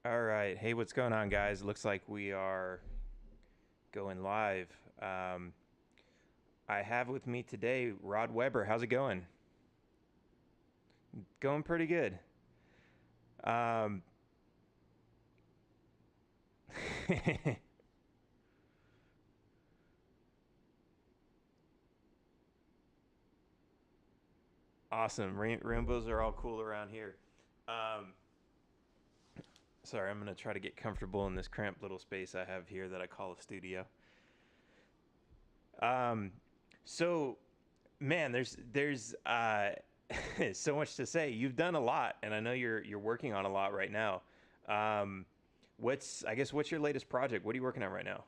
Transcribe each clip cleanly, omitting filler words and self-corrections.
All right. Hey, what's going on, guys? Looks like we are going live. Um, I have with me today Rod Weber. How's it going? Going pretty good. Um, awesome. Rainbows are all cool around here. Um, sorry, I'm going to try to get comfortable in this cramped little space I have here that I call a studio. Um, so, man, there's so much to say. You've done a lot, and I know you're working on a lot right now. Um, what's your latest project? What are you working on right now?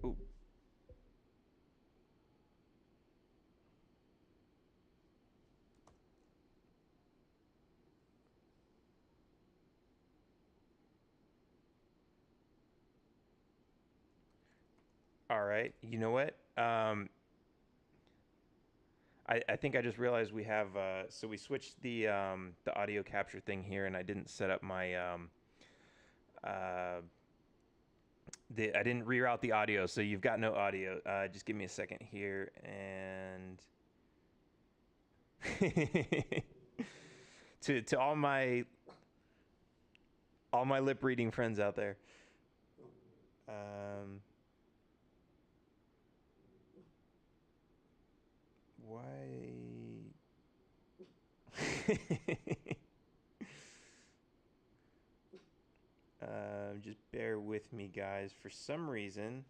Ooh, all right. You know what? I think I just realized we have so we switched the audio capture thing here, and I didn't set up my uh, I didn't reroute the audio, so you've got no audio. Just give me a second here, and to all my lip reading friends out there. Um, why? Just bear with me, guys. For some reason,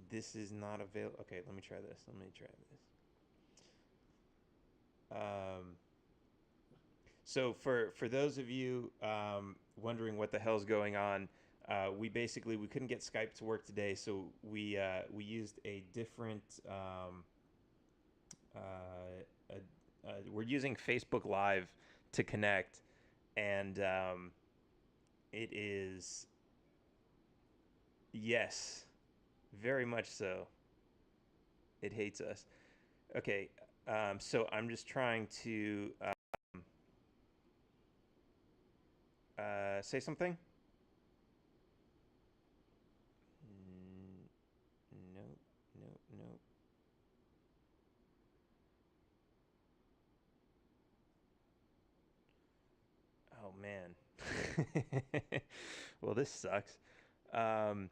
this is not available. Okay, let me try this. Let me try this. Um, so for those of you wondering what the hell's going on, we couldn't get Skype to work today, so we used a different we're using Facebook Live to connect, and it is, yes, very much so. It hates us. Okay, so I'm just trying to say something. Mm, nope, nope, nope. Oh man. Well, this sucks. Um,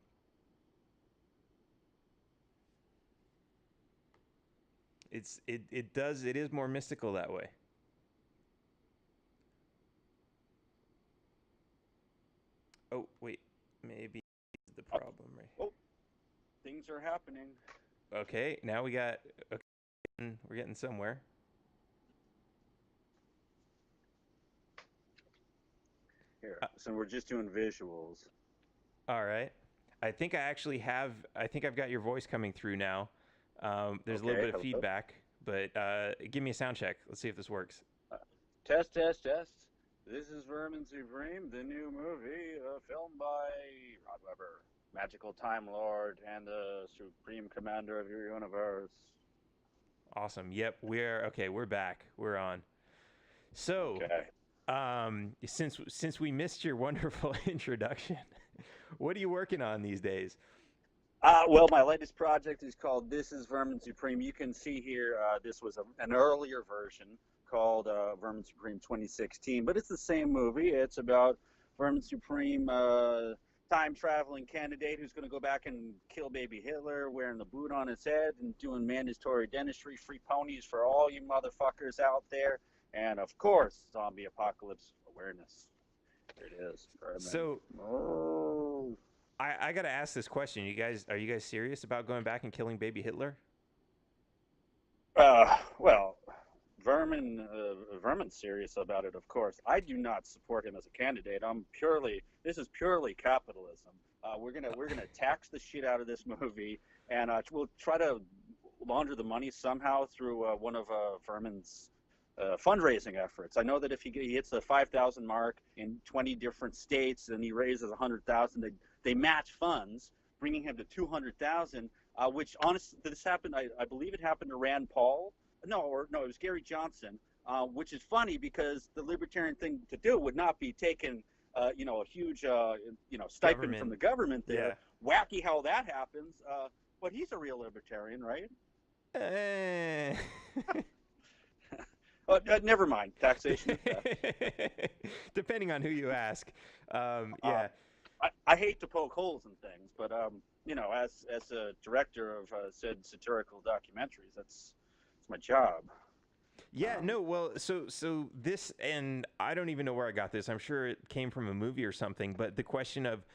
it is more mystical that way. Oh wait, maybe the Oh, problem right oh, things are happening. here. Okay, now we got, okay, we're getting somewhere. Here, so we're just doing visuals. All right. I think I've got your voice coming through now. There's a little Okay, bit of hello. feedback, but give me a sound check. Let's see if this works. Uh, Test, test, test. This is Vermin Supreme, the new movie, filmed by Rod Weber, magical time lord and the supreme commander of your universe. Awesome. Yep, we're okay. We're back. We're on. So, Okay. since we missed your wonderful introduction, what are you working on these days? Well, my latest project is called This is Vermin Supreme. You can see here, this was an earlier version called Vermin Supreme 2016, but it's the same movie. It's about Vermin Supreme, time traveling candidate who's going to go back and kill baby Hitler, wearing the boot on his head and doing mandatory dentistry, free ponies for all you motherfuckers out there. And of course, zombie apocalypse awareness. Here it is, Vermin. So, Oh. I gotta ask this question. Are you guys serious about going back and killing baby Hitler? Well, Vermin's serious about it, of course. I do not support him as a candidate. This is purely capitalism. We're gonna tax the shit out of this movie, and we'll try to launder the money somehow through one of Vermin's fundraising efforts. I know that if he hits the 5,000 mark in 20 different states and he raises 100,000, they match funds, bringing him to 200,000. which honestly, this happened. I believe it happened to Rand Paul. No, it was Gary Johnson. Which is funny because the libertarian thing to do would not be taking, a huge, stipend from Government. the government Yeah. there. Wacky how that happens. But he's a real libertarian, right? Eh. Never mind. Taxation is best. Depending on who you ask. Um, Yeah. I hate to poke holes in things, but as a director of said satirical documentaries, that's my job. Yeah, Um, no, well, so this, and I don't even know where I got this. I'm sure it came from a movie or something, but the question of,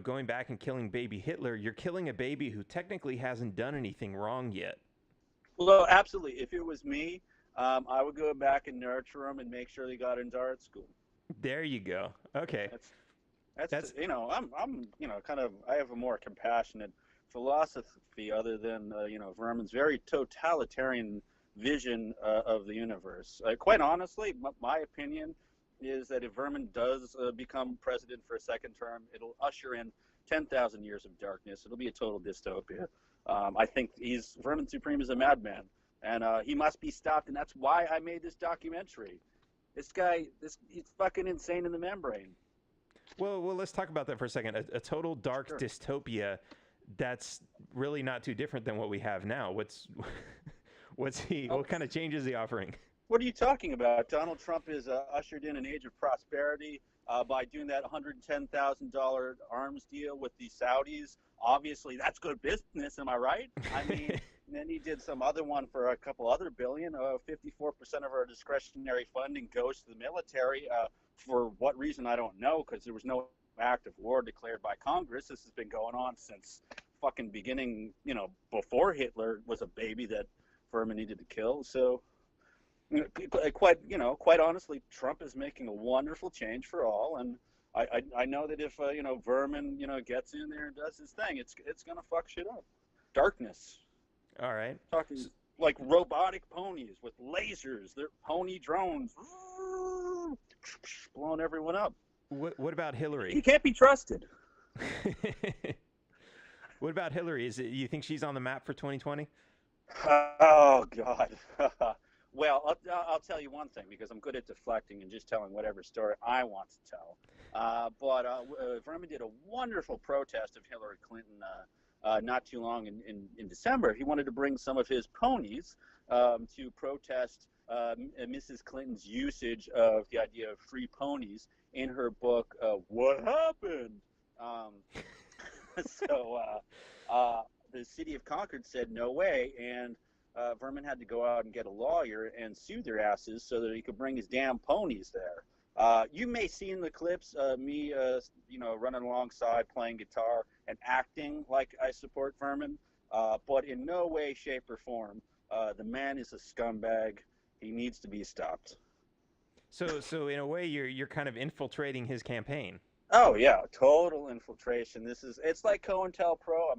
going back and killing baby Hitler, you're killing a baby who technically hasn't done anything wrong yet. well, absolutely. If it was me, I would go back and nurture them and make sure they got into art school. There you go. Okay. That's that's That's I'm kind of I have a more compassionate philosophy other than Vermin's very totalitarian vision of the universe. Quite honestly, my opinion is that if Vermin does become president for a second term, it'll usher in 10,000 years of darkness. It'll be a total dystopia. I think Vermin Supreme is a madman, and he must be stopped. And that's why I made this documentary. This guy, he's fucking insane in the membrane. well, let's talk about that for a second. A total dark Sure. dystopia that's really not too different than what we have now. Oh, what kind of changes is he offering? what are you talking about? Donald Trump has ushered in an age of prosperity by doing that $110,000 arms deal with the Saudis. Obviously, that's good business. Am I right? I mean, and then he did some other one for a couple other billion. 54% of our discretionary funding goes to the military. For what reason, I don't know, because there was no act of war declared by Congress. This has been going on since fucking beginning, before Hitler was a baby that Furman needed to kill. So quite honestly, Trump is making a wonderful change for all, and I know that if Vermin gets in there and does his thing, it's gonna fuck shit up. Darkness, All right. talking S- like robotic ponies with lasers. They're pony drones, blowing everyone up. what about Hillary? He can't be trusted. What about Hillary? You think she's on the map for 2020? Oh God. Well, I'll tell you one thing because I'm good at deflecting and just telling whatever story I want to tell. But Vermin did a wonderful protest of Hillary Clinton not too long in December. He wanted to bring some of his ponies to protest Mrs. Clinton's usage of the idea of free ponies in her book, What Happened? Um, so the city of Concord said no way, and Vermin had to go out and get a lawyer and sue their asses so that he could bring his damn ponies there. You may see in the clips me, running alongside, playing guitar, and acting like I support Vermin, but in no way, shape, or form. The man is a scumbag. He needs to be stopped. So in a way, you're kind of infiltrating his campaign. Oh yeah, total infiltration. It's like COINTELPRO.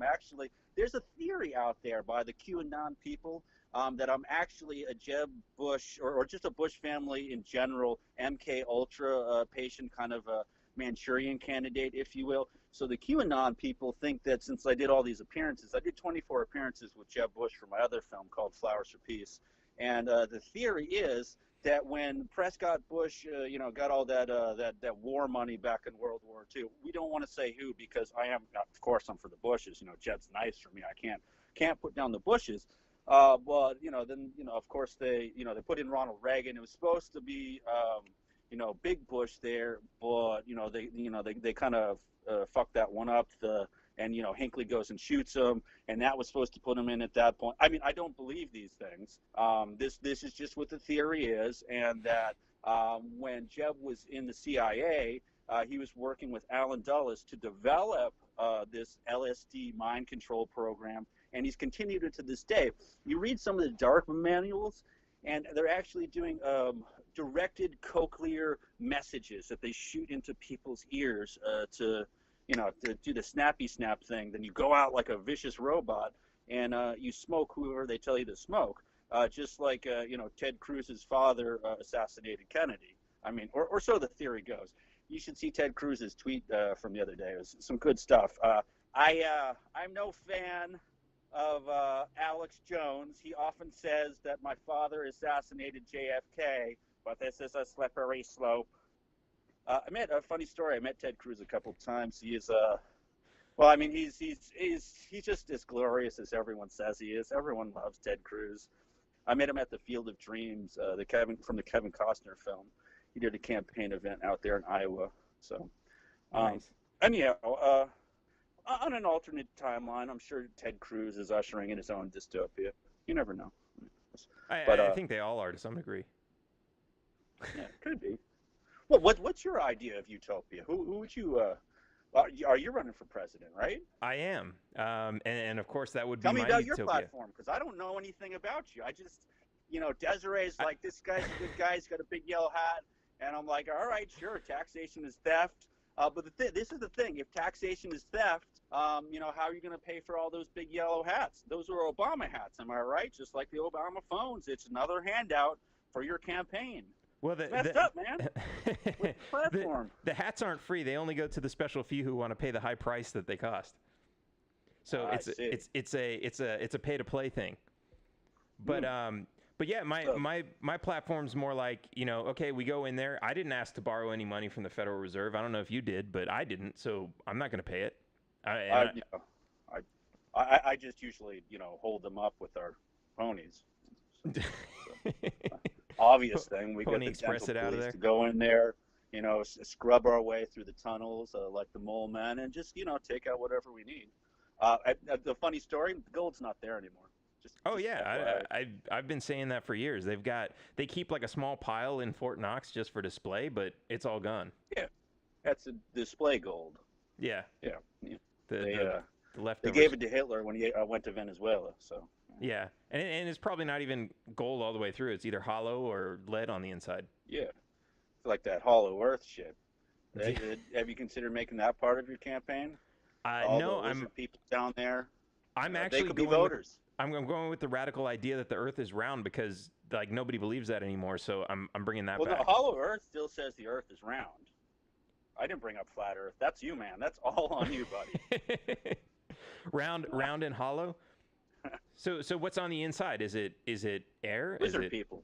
There's a theory out there by the QAnon people that I'm actually a Jeb Bush or just a Bush family in general, MK Ultra patient, kind of a Manchurian candidate, if you will. So the QAnon people think that since I did all these appearances, I did 24 appearances with Jeb Bush for my other film called Flowers for Peace, and the theory is that when Prescott Bush, got all that war money back in World War II, we don't want to say who because of course, I'm for the Bushes. Jed's nice for me. I can't put down the Bushes. But then of course they put in Ronald Reagan. It was supposed to be Big Bush there, but they kind of fucked that one up. And Hinckley goes and shoots him, and that was supposed to put him in at that point. I mean, I don't believe these things. This is just what the theory is, and that when Jeb was in the CIA, he was working with Alan Dulles to develop this LSD mind control program, and he's continued it to this day. You read some of the dark manuals, and they're actually doing directed cochlear messages that they shoot into people's ears to do the snappy snap thing. Then you go out like a vicious robot and you smoke whoever they tell you to smoke, just like Ted Cruz's father assassinated Kennedy. I mean, or so the theory goes. You should see Ted Cruz's tweet from the other day. It was some good stuff. I'm no fan of Alex Jones. He often says that my father assassinated JFK, but this is a slippery slope. I met a funny story. I met Ted Cruz a couple of times. He is well, I mean, he's just as glorious as everyone says he is. Everyone loves Ted Cruz. I met him at the Field of Dreams, the Kevin Costner film. He did a campaign event out there in Iowa. So, Nice. anyhow, on an alternate timeline, I'm sure Ted Cruz is ushering in his own dystopia. You never know. But I think they all are to some degree. yeah, could be. Well, what's your idea of utopia? Who would you? Are you running for president, right? I am, and of course that would be Tell me my about your utopia. platform, because I don't know anything about you. I just, Desiree's like, this guy's a good guy. He's got a big yellow hat, and I'm like, all right, sure, taxation is theft. But this is the thing: if taxation is theft, how are you going to pay for all those big yellow hats? Those are Obama hats, am I right? Just like the Obama phones, it's another handout for your campaign. Well, It's messed up, man. What's the platform? the hats aren't free. They only go to the special few who want to pay the high price that they cost. So it's a pay to play thing. But yeah, my platform's more like, okay, we go in there. I didn't ask to borrow any money from the Federal Reserve. I don't know if you did, but I didn't, so I'm not going to pay it. I just usually hold them up with our ponies. Obvious thing. We Pony get the Express dental it out of police there. to go in there, scrub our way through the tunnels like the mole man, and just take out whatever we need. The funny story: the gold's not there anymore. Oh Just yeah, FYI. I've been saying that for years. They keep like a small pile in Fort Knox just for display, but it's all gone. Yeah, that's a display gold. Yeah. Yeah. The They leftovers. gave it to Hitler when he went to Venezuela. So. Yeah, and it's probably not even gold all the way through. It's either hollow or lead on the inside. Yeah, it's like that Hollow Earth shit. Have you considered making that part of your campaign? No, the people down there. I'm They actually could be going voters. I'm going with the radical idea that the Earth is round because like nobody believes that anymore. So I'm bringing that Well, back. no, Hollow Earth still says the Earth is round. I didn't bring up flat Earth. That's you, man. That's all on you, buddy. round and hollow. So what's on the inside? Is it air? Lizard people.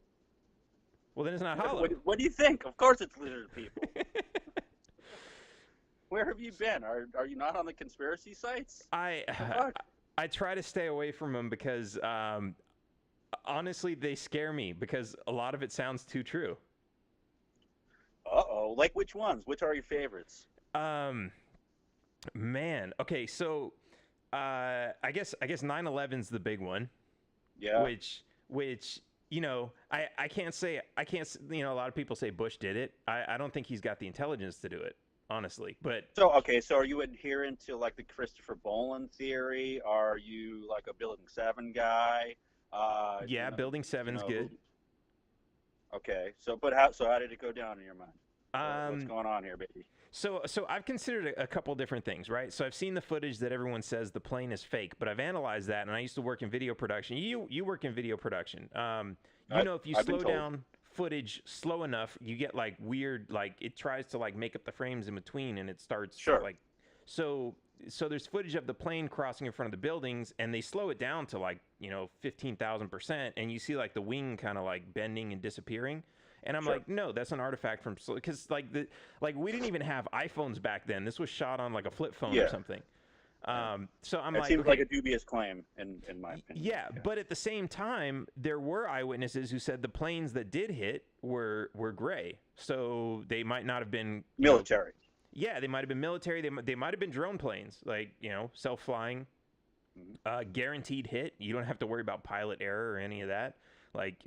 Well, then it's not hollow. What do you think? Of course it's lizard people. Where have you been? Are you not on the conspiracy sites? I try to stay away from them because honestly they scare me because a lot of it sounds too true. Uh-oh. Like which ones? Which are your favorites? Man. Okay, so I guess 9/11's the big one. Yeah. Which I can't say a lot of people say Bush did it. I don't think he's got the intelligence to do it, honestly. But so are you adherent to like the Christopher Bolin theory? Are you like a Building 7 guy? yeah, Building 7's good. Okay. So how did it go down in your mind? What's going on here, baby? So I've considered a couple different things, right? So I've seen the footage that everyone says the plane is fake, but I've analyzed that, and I used to work in video production. You work in video production. If you slow down footage slow enough, you get like weird, like it tries to like make up the frames in between, and it starts like so there's footage of the plane crossing in front of the buildings, and they slow it down to like 15,000%, and you see like the wing kind of like bending and disappearing. And I'm like, no, that's an artifact from because we didn't even have iPhones back then. This was shot on like a flip phone or something. So I'm it like, seems like a dubious claim in my opinion. Yeah, but at the same time, there were eyewitnesses who said the planes that did hit were gray, so they might not have been military. Yeah, they might have been military. They might have been drone planes, like self-flying, guaranteed hit. You don't have to worry about pilot error or any of that. Like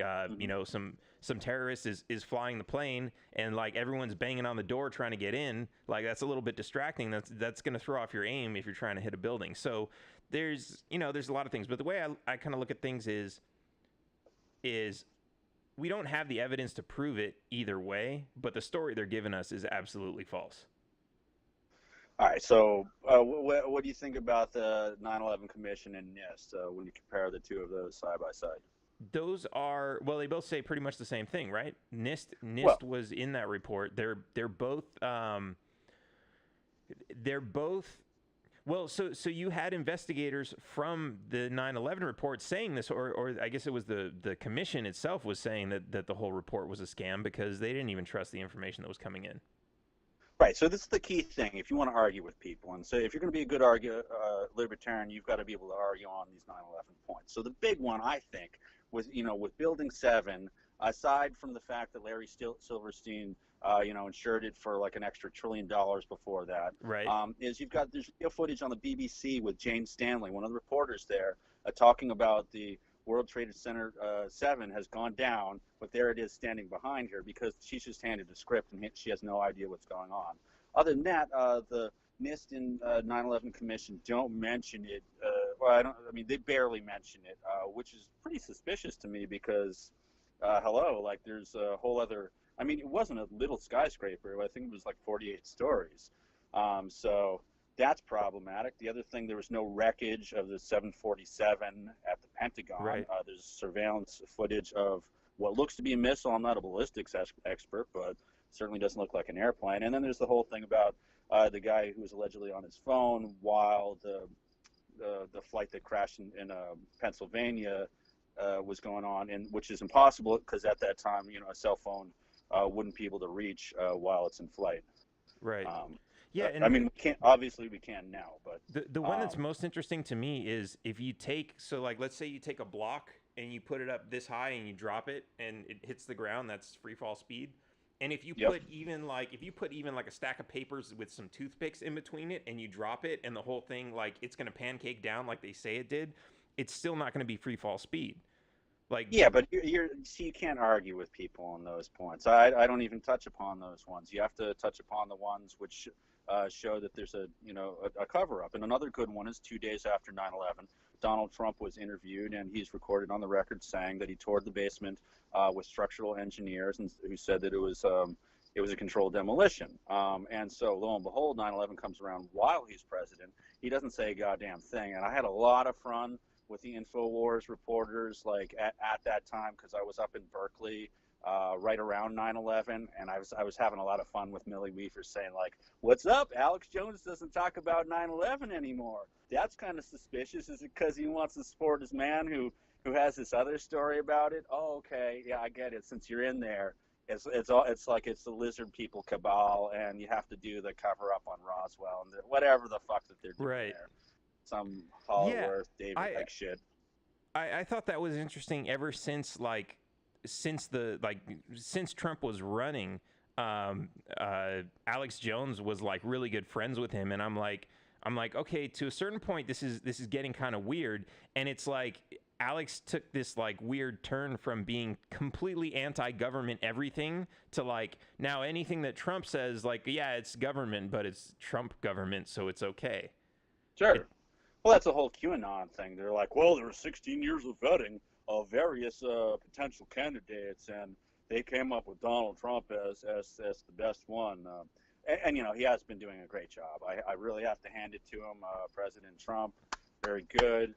some terrorist is flying the plane and like everyone's banging on the door trying to get in. Like that's a little bit distracting. That's going to throw off your aim if you're trying to hit a building. So there's a lot of things. But the way I kind of look at things is we don't have the evidence to prove it either way, but the story they're giving us is absolutely false. All right, so what do you think about the 9/11 Commission and NIST when you compare the two of those side by side? Those are they both say pretty much the same thing, right? NIST was in that report. They're both Well, so you had investigators from the 9/11 report saying this, or I guess it was the commission itself was saying that the whole report was a scam because they didn't even trust the information that was coming in. Right. So this is the key thing. If you want to argue with people, and say if you're going to be a good libertarian, you've got to be able to argue on these 9/11 points. So the big one, I think, was with Building 7. Aside from the fact that Larry Silverstein, insured it for like an extra $1 trillion before that, Right. is there's video footage on the BBC with James Stanley, one of the reporters there, talking about the World Trade Center 7 has gone down, but there it is standing behind her because she's just handed a script and she has no idea what's going on. Other than that, the NIST and 9/11 Commission don't mention it. They barely mention it, which is pretty suspicious to me because, there's a whole other. I mean, it wasn't a little skyscraper. I think it was like 48 stories. So that's problematic. The other thing, there was no wreckage of the 747 at the Pentagon. Right. There's surveillance footage of what looks to be a missile. I'm not a ballistics expert, but certainly doesn't look like an airplane. And then there's the whole thing about the guy who was allegedly on his phone while the flight that crashed in Pennsylvania was going on, and which is impossible because at that time, a cell phone wouldn't be able to reach while it's in flight. Right. We can't. Obviously, we can now, but the one that's most interesting to me is if you take let's say you take a block and you put it up this high and you drop it and it hits the ground, that's free fall speed. And if you put even like a stack of papers with some toothpicks in between it and you drop it and the whole thing it's going to pancake down like they say it did, it's still not going to be free fall speed. But you can't argue with people on those points. I don't even touch upon those ones. You have to touch upon the ones which show that there's a cover up. And another good one is 2 days after 9/11, Donald Trump was interviewed, and he's recorded on the record saying that he toured the basement with structural engineers, and who said that it was a controlled demolition. And so lo and behold, 9/11 comes around while he's president. He doesn't say a goddamn thing. And I had a lot of fun with the InfoWars reporters at that time because I was up in Berkeley right around 9/11, and I was having a lot of fun with Millie Weaver saying what's up, Alex Jones doesn't talk about 9/11 anymore. That's kind of suspicious. Is it because he wants to support his man who has this other story about it? Oh, okay, yeah, I get it. Since you're in there, it's the lizard people cabal, and you have to do the cover up on Roswell and whatever the fuck that they're doing there. Some Hollywood David shit. I thought that was interesting ever since since Trump was running. Alex Jones was really good friends with him, and I'm like, okay, to a certain point, this is getting kind of weird, and it's Alex took this weird turn from being completely anti-government everything to now anything that Trump says it's government, but it's Trump government, so it's okay. Sure. Well, that's a whole QAnon thing. They're well, there were 16 years of vetting of various potential candidates, and they came up with Donald Trump as the best one. And he has been doing a great job. I really have to hand it to him, President Trump. Very good.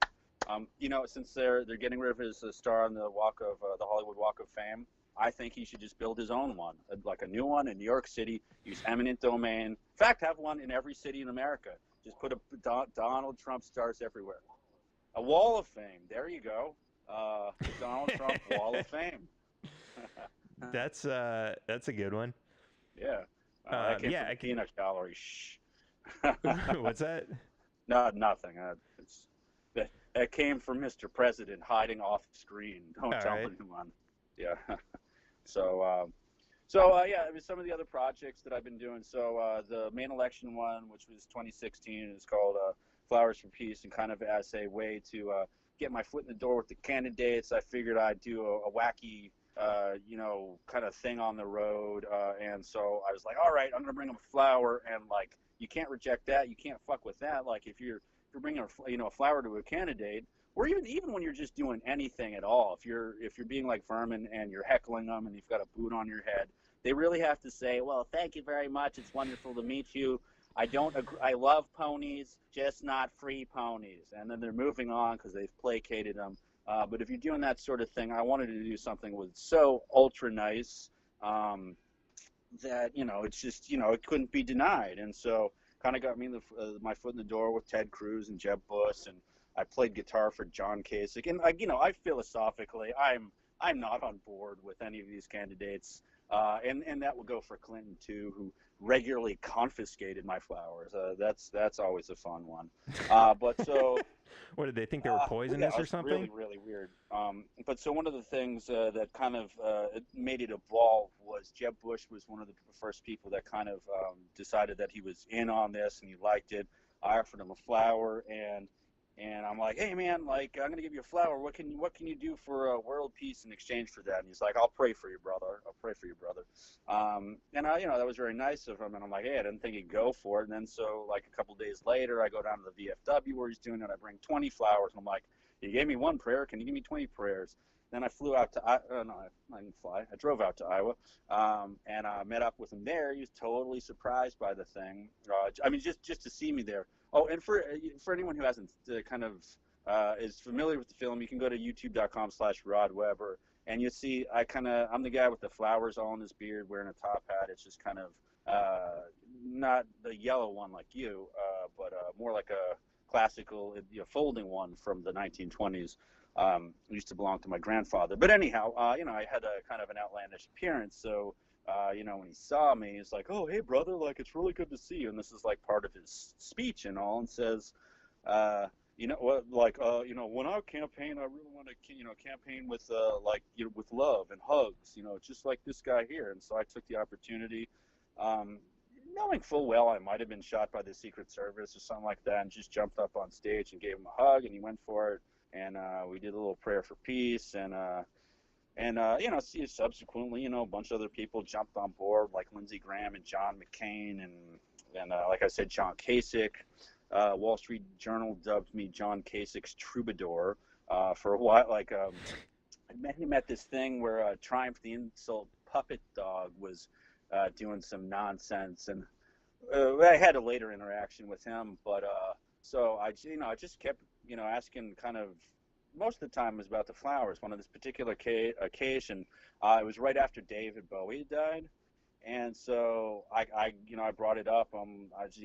Since they're getting rid of his star on the Hollywood Walk of Fame, I think he should just build his own one, a new one in New York City. Use eminent domain. In fact, have one in every city in America. Just put Donald Trump stars everywhere. A Wall of Fame. There you go. Donald Trump Wall of Fame. That's a good one. Yeah. That came from the peanut gallery. Shh. What's that? No, nothing. That came from Mr. President hiding off screen. Don't tell anyone. Yeah. It was some of the other projects that I've been doing. So the main election one, which was 2016, is called Flowers for Peace, and kind of as a way to get my foot in the door with the candidates, I figured I'd do a wacky, kind of thing on the road. And so I was like, all right, I'm going to bring them a flower, and you can't reject that. You can't fuck with that. If you're bringing a flower to a candidate, or even when you're just doing anything at all, if you're being like Vermin and you're heckling them and you've got a boot on your head, they really have to say, well, thank you very much. It's wonderful to meet you. I don't agree. I love ponies, just not free ponies. And then they're moving on because they've placated them. But if you're doing that sort of thing, I wanted to do something with so ultra nice that, it's just, it couldn't be denied. And so kind of got me my foot in the door with Ted Cruz and Jeb Bush, and I played guitar for John Kasich. And I philosophically, I'm not on board with any of these candidates, and that would go for Clinton too, who regularly confiscated my flowers. That's always a fun one. But so. What did they think they were Yeah, poisonous it or was something? really, really weird. But so one of the things that kind of made it evolve was Jeb Bush was one of the first people that kind of decided that he was in on this and he liked it. I offered him a flower, and I'm like, hey man, like I'm gonna give you a flower. What can you do for world peace in exchange for that? And he's like, I'll pray for you, brother. I'll pray for you, brother. And that was very nice of him. And I'm like, hey, I didn't think he'd go for it. And then so like a couple days later, I go down to the VFW where he's doing it. I bring 20 flowers, and I'm like, you gave me one prayer. Can you give me 20 prayers? Then I flew out to no, I didn't fly. I drove out to Iowa, and I met up with him there. He was totally surprised by the thing. I mean, just to see me there. Oh, and for anyone who hasn't kind of is familiar with the film, you can go to youtube.com/Rod Weber, and you see I'm the guy with the flowers all in his beard, wearing a top hat. It's just kind of not the yellow one like you, but more like a classical folding one from the 1920s. Used to belong to my grandfather. But anyhow, I had a kind of an outlandish appearance, so when he saw me, he's like, "Oh, hey, brother, like it's really good to see you." And this is like part of his speech and all, and says, what, like, when I campaign, I really want to, campaign with, with love and hugs, just like this guy here. And so I took the opportunity, knowing full well I might have been shot by the Secret Service or something like that, and just jumped up on stage and gave him a hug, and he went for it. And we did a little prayer for peace, and subsequently, a bunch of other people jumped on board, like Lindsey Graham and John McCain, and like I said, John Kasich. Wall Street Journal dubbed me John Kasich's troubadour for a while. Like I met him at this thing where Triumph the Insult Puppet Dog was doing some nonsense, and I had a later interaction with him. But so I just kept asking kind of. Most of the time it was about the flowers. One of this particular occasion, it was right after David Bowie died, and so I brought it up.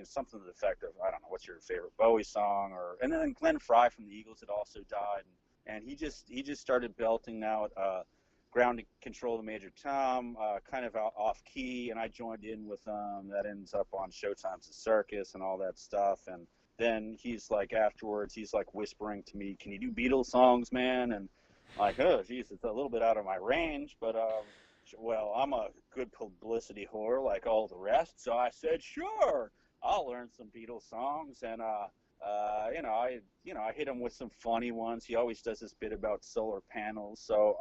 Something to the effect of, I don't know, what's your favorite Bowie song? And then Glenn Frey from the Eagles had also died, and he just started belting out "Ground Control" to Major Tom, kind of off key, and I joined in with that ends up on Showtime's The Circus and all that stuff, and then he's like, afterwards, he's like whispering to me, "Can you do Beatles songs, man?" And I'm like, oh, geez, it's a little bit out of my range, but well, I'm a good publicity whore like all the rest, so I said, sure, I'll learn some Beatles songs, and I hit him with some funny ones. He always does this bit about solar panels, so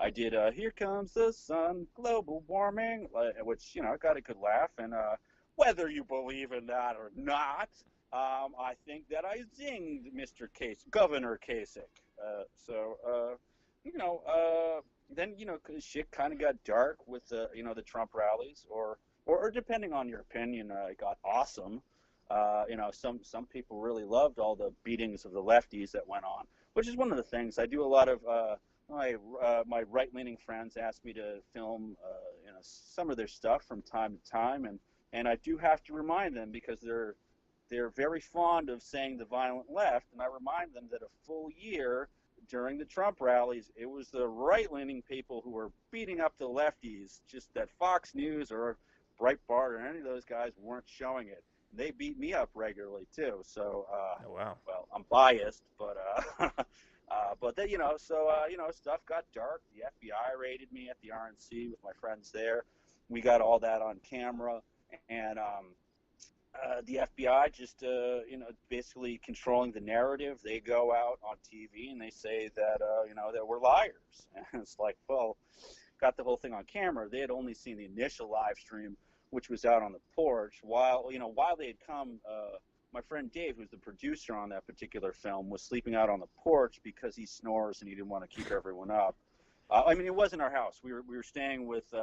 I did "Here Comes the Sun," global warming, which got a good laugh, and whether you believe in that or not. I think that I zinged Mr. Governor Kasich. Then shit kind of got dark with the Trump rallies, or depending on your opinion, it got awesome. Some people really loved all the beatings of the lefties that went on, which is one of the things I do. A lot of my right-leaning friends ask me to film some of their stuff from time to time, and I do have to remind them, because they're very fond of saying the violent left, and I remind them that a full year during the Trump rallies, it was the right-leaning people who were beating up the lefties, just that Fox News or Breitbart or any of those guys weren't showing it. They beat me up regularly too. So, Oh wow. well, I'm biased, but stuff got dark. The FBI raided me at the RNC with my friends there. We got all that on camera, and the FBI just, basically controlling the narrative. They go out on TV and they say that, that we're liars. And it's like, well, got the whole thing on camera. They had only seen the initial live stream, which was out on the porch. While they had come, my friend Dave, who's the producer on that particular film, was sleeping out on the porch because he snores and he didn't want to keep everyone up. It wasn't our house. We were staying with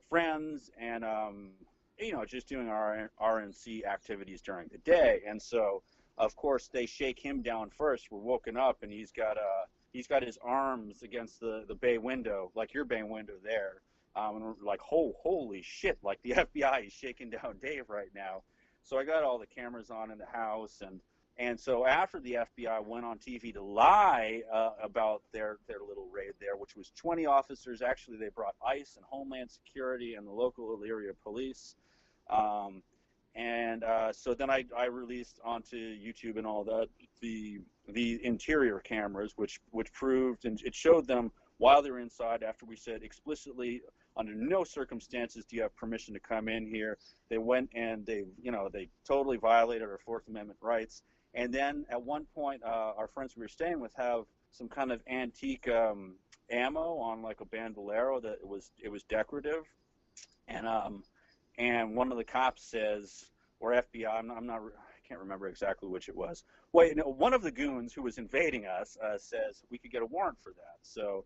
friends, and just doing our RNC activities during the day. And so, of course, they shake him down first. We're woken up, and he's got his arms against the bay window, like your bay window there. And we're like, holy shit! Like the FBI is shaking down Dave right now. So I got all the cameras on in the house, and so after the FBI went on TV to lie about their little raid there, which was 20 officers. Actually, they brought ICE and Homeland Security and the local area police. Um, and so then I released onto YouTube and all that the interior cameras, which proved, and it showed them while they were inside. After we said explicitly, under no circumstances do you have permission to come in here, they went and they totally violated our Fourth Amendment rights. And then at one point, our friends we were staying with have some kind of antique ammo on like a bandolero that it was decorative, and and one of the cops says, or FBI, I can't remember exactly which it was. Wait, no, one of the goons who was invading us says we could get a warrant for that. So,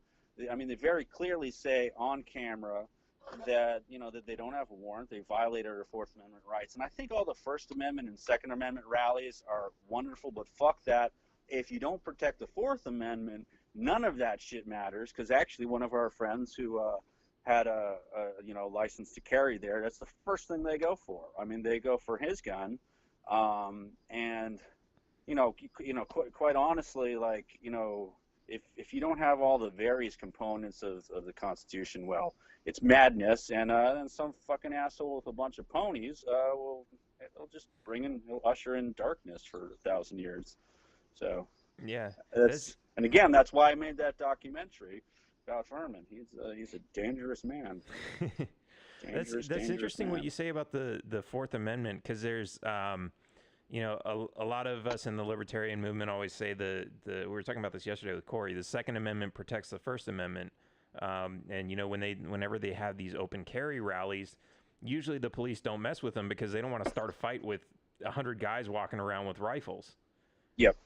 I mean, they very clearly say on camera that that they don't have a warrant. They violated our Fourth Amendment rights. And I think all the First Amendment and Second Amendment rallies are wonderful, but fuck that. If you don't protect the Fourth Amendment, none of that shit matters. Because actually, one of our friends who had a license to carry there, that's the first thing they go for. I mean, they go for his gun, and quite honestly, like if you don't have all the various components of the Constitution, well, it's madness, and then some fucking asshole with a bunch of ponies will just he'll usher in darkness for 1,000 years. So Yeah, and again, that's why I made that documentary about Vermin. He's a dangerous man. that's interesting man. what you say about the Fourth Amendment, because there's a lot of us in the libertarian movement always say we were talking about this yesterday with Corey. The Second Amendment protects the First Amendment, and whenever they have these open carry rallies, usually the police don't mess with them because they don't want to start a fight with 100 guys walking around with rifles. Yep.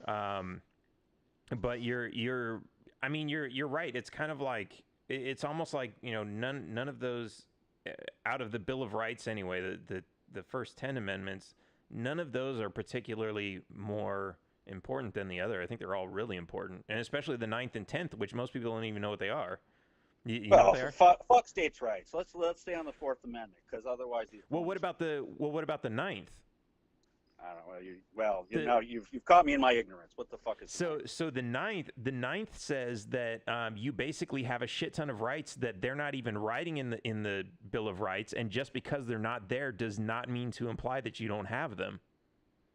But you're right. It's kind of like, it's almost like, none of those out of the Bill of Rights anyway, the first 10 amendments, none of those are particularly more important than the other. I think they're all really important, and especially the 9th and 10th, which most people don't even know what they are. You know what they are? Fuck states' rights. Let's stay on the Fourth Amendment, because otherwise these. Well, what about the 9th? I don't know. You've caught me in my ignorance. What the fuck is so the ninth says that you basically have a shit ton of rights that they're not even writing in the Bill of Rights, and just because they're not there does not mean to imply that you don't have them.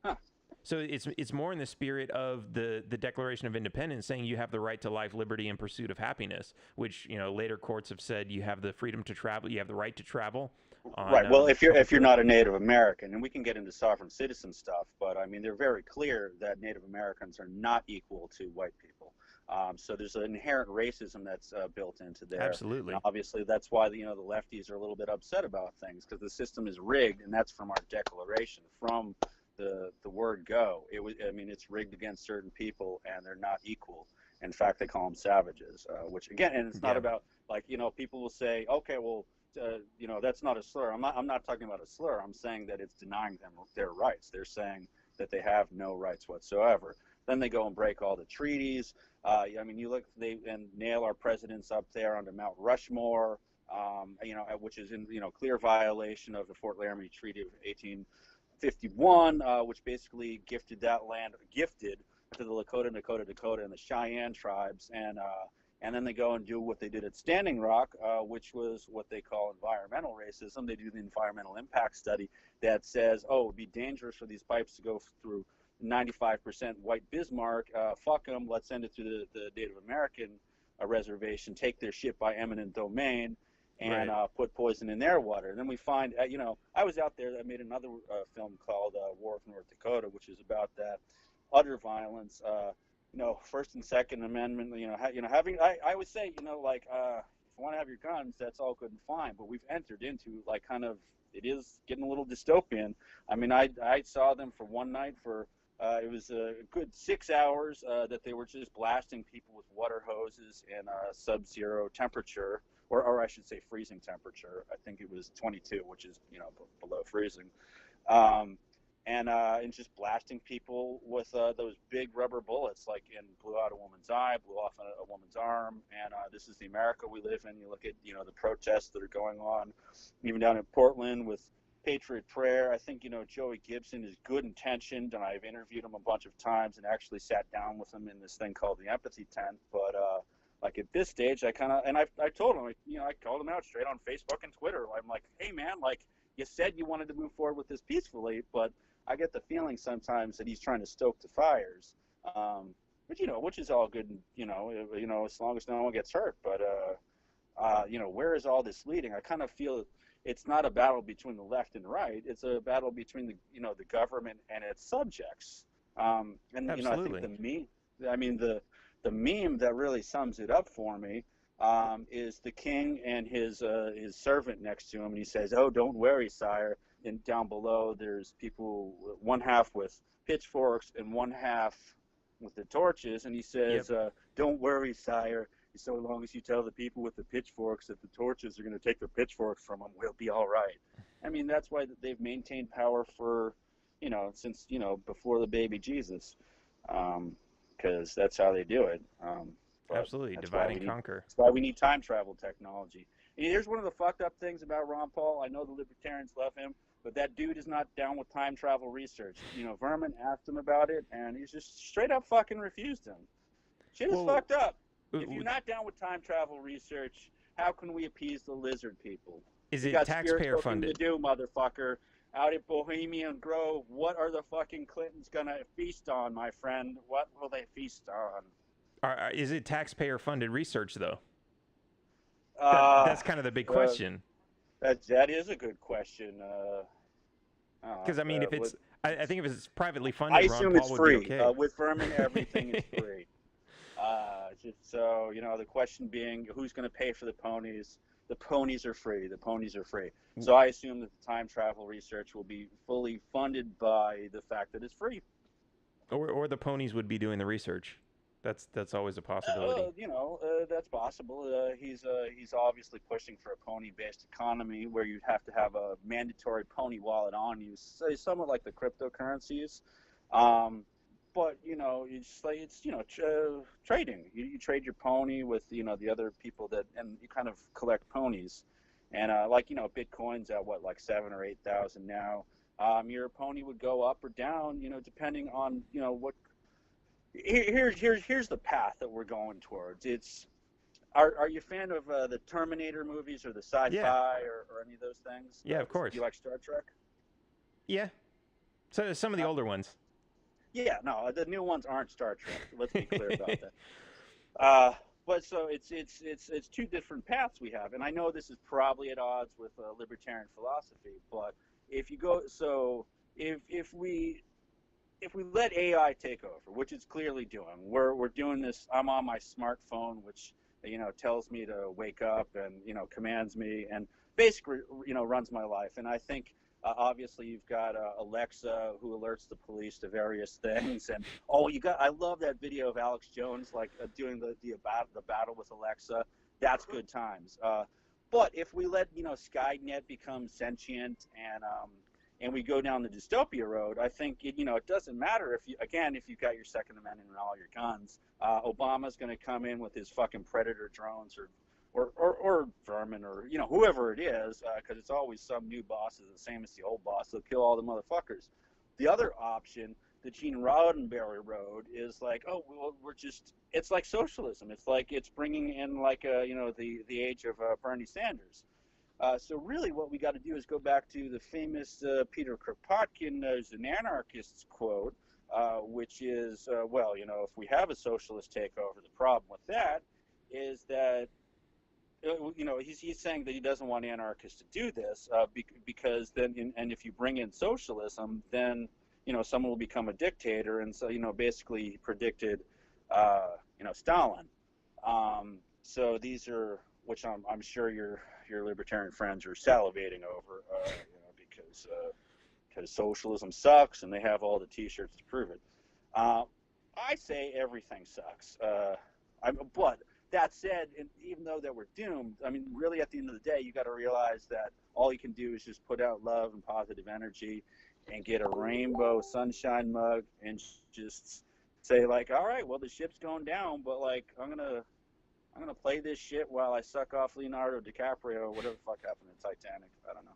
Huh. So it's more in the spirit of the Declaration of Independence, saying you have the right to life, liberty, and pursuit of happiness, which later courts have said you have the freedom to travel, you have the right to travel. Right. Well, if you're not a Native American, and we can get into sovereign citizen stuff, but I mean they're very clear that Native Americans are not equal to white people. So there's an inherent racism that's built into there. Absolutely. And obviously, that's why the lefties are a little bit upset about things, because the system is rigged, and that's from our Declaration, from the word go. It's rigged against certain people, and they're not equal. In fact, they call them savages, which again, and it's not about people will say, okay, well. That's not a slur. I'm not talking about a slur. I'm saying that it's denying them their rights. They're saying that they have no rights whatsoever. Then they go and break all the treaties. You look, they and nail our presidents up there onto Mount Rushmore, which is in clear violation of the Fort Laramie Treaty of 1851, which basically gifted that land to the Lakota, and the Cheyenne tribes, and then they go and do what they did at Standing Rock, which was what they call environmental racism. They do the environmental impact study that says, oh, it would be dangerous for these pipes to go through 95% white Bismarck. Fuck them. Let's send it to the Native American reservation, take their shit by eminent domain, and put poison in their water. And then we find, I was out there. I made another film called War of North Dakota, which is about that utter violence. First and Second Amendment, having, I would say, if you want to have your guns, that's all good and fine, but we've entered into it is getting a little dystopian. I mean, I saw them for one night for, it was a good 6 hours that they were just blasting people with water hoses in sub-zero temperature, or I should say freezing temperature. I think it was 22, which is, below freezing. And just blasting people with those big rubber bullets, and blew out a woman's eye, blew off a woman's arm. And this is the America we live in. You look at the protests that are going on, even down in Portland with Patriot Prayer. I think, Joey Gibson is good intentioned, and I've interviewed him a bunch of times and actually sat down with him in this thing called the Empathy Tent. But like at this stage, I told him, I called him out straight on Facebook and Twitter. I'm like, hey man, like you said you wanted to move forward with this peacefully, but I get the feeling sometimes that he's trying to stoke the fires. But which is all good, as long as no one gets hurt. But where is all this leading? I kind of feel it's not a battle between the left and right. It's a battle between the government and its subjects. And Absolutely. I think the meme that really sums it up for me is the king and his servant next to him, and he says, "Oh, don't worry, sire." And down below, there's people, one half with pitchforks and one half with the torches, and he says, Yep. "Don't worry, sire. So long as you tell the people with the pitchforks that the torches are going to take the pitchforks from them, we'll be all right." I mean, that's why they've maintained power for, since, before the baby Jesus, because that's how they do it. Absolutely. Divide and conquer. That's why we need time travel technology. And here's one of the fucked up things about Ron Paul. I know the libertarians love him, but that dude is not down with time travel research. Vermin asked him about it, and he's just straight up fucking refused him. Shit is fucked up. If you're not down with time travel research, how can we appease the lizard people? Is it taxpayer funded? To do, motherfucker. Out at Bohemian Grove, what are the fucking Clintons gonna feast on, my friend? What will they feast on? Is it taxpayer funded research though? That's kind of the big question. That is a good question. Because I mean, if it's, I think if it's privately funded, I assume Ron Paul it's free. would be okay. With Vermin, everything is free. So the question being, who's going to pay for the ponies? The ponies are free. The ponies are free. So I assume that the time travel research will be fully funded by the fact that it's free. Or the ponies would be doing the research. That's always a possibility. That's possible. He's obviously pushing for a pony-based economy where you'd have to have a mandatory pony wallet on you, somewhat like the cryptocurrencies. But it's trading. You trade your pony with the other people and you kind of collect ponies, and Bitcoin's at what, like 7,000 or 8,000 now. Your pony would go up or down, depending on what. Here's the path that we're going towards. Are you a fan of the Terminator movies or the sci-fi or any of those things? Yeah, of course. Do you like Star Trek? Yeah. So some of the older ones. Yeah, no, the new ones aren't Star Trek. Let's be clear about that. But so it's two different paths we have, and I know this is probably at odds with libertarian philosophy. But if you go, so if we let AI take over, which it's clearly doing, we're doing this. I'm on my smartphone, which tells me to wake up and commands me and basically runs my life. And I think. Obviously, you've got Alexa, who alerts the police to various things, and I love that video of Alex Jones doing the battle with Alexa. That's good times. But if we let Skynet become sentient and we go down the dystopia road, I think it doesn't matter if you've got your Second Amendment and all your guns. Obama's going to come in with his fucking Predator drones or Vermin or whoever it is, because it's always some new boss is the same as the old boss. They'll kill all the motherfuckers. The other option, the Gene Roddenberry road, is like, it's like socialism. It's like it's bringing in the age of Bernie Sanders. So really, what we got to do is go back to the famous Peter Kropotkin, who's an anarchist's quote, which is, if we have a socialist takeover, the problem with that is that. He's saying that he doesn't want anarchists to do this because then, and if you bring in socialism, then someone will become a dictator, and so basically he predicted, Stalin. So these are, which I'm sure your libertarian friends are salivating over, because socialism sucks, and they have all the T-shirts to prove it. I say everything sucks, but. That said, even though that we're doomed, I mean, really at the end of the day, you got to realize that all you can do is just put out love and positive energy and get a rainbow sunshine mug and just say like, all right, well, the ship's going down, but like, I'm going to play this shit while I suck off Leonardo DiCaprio or whatever the fuck happened in Titanic. I don't know.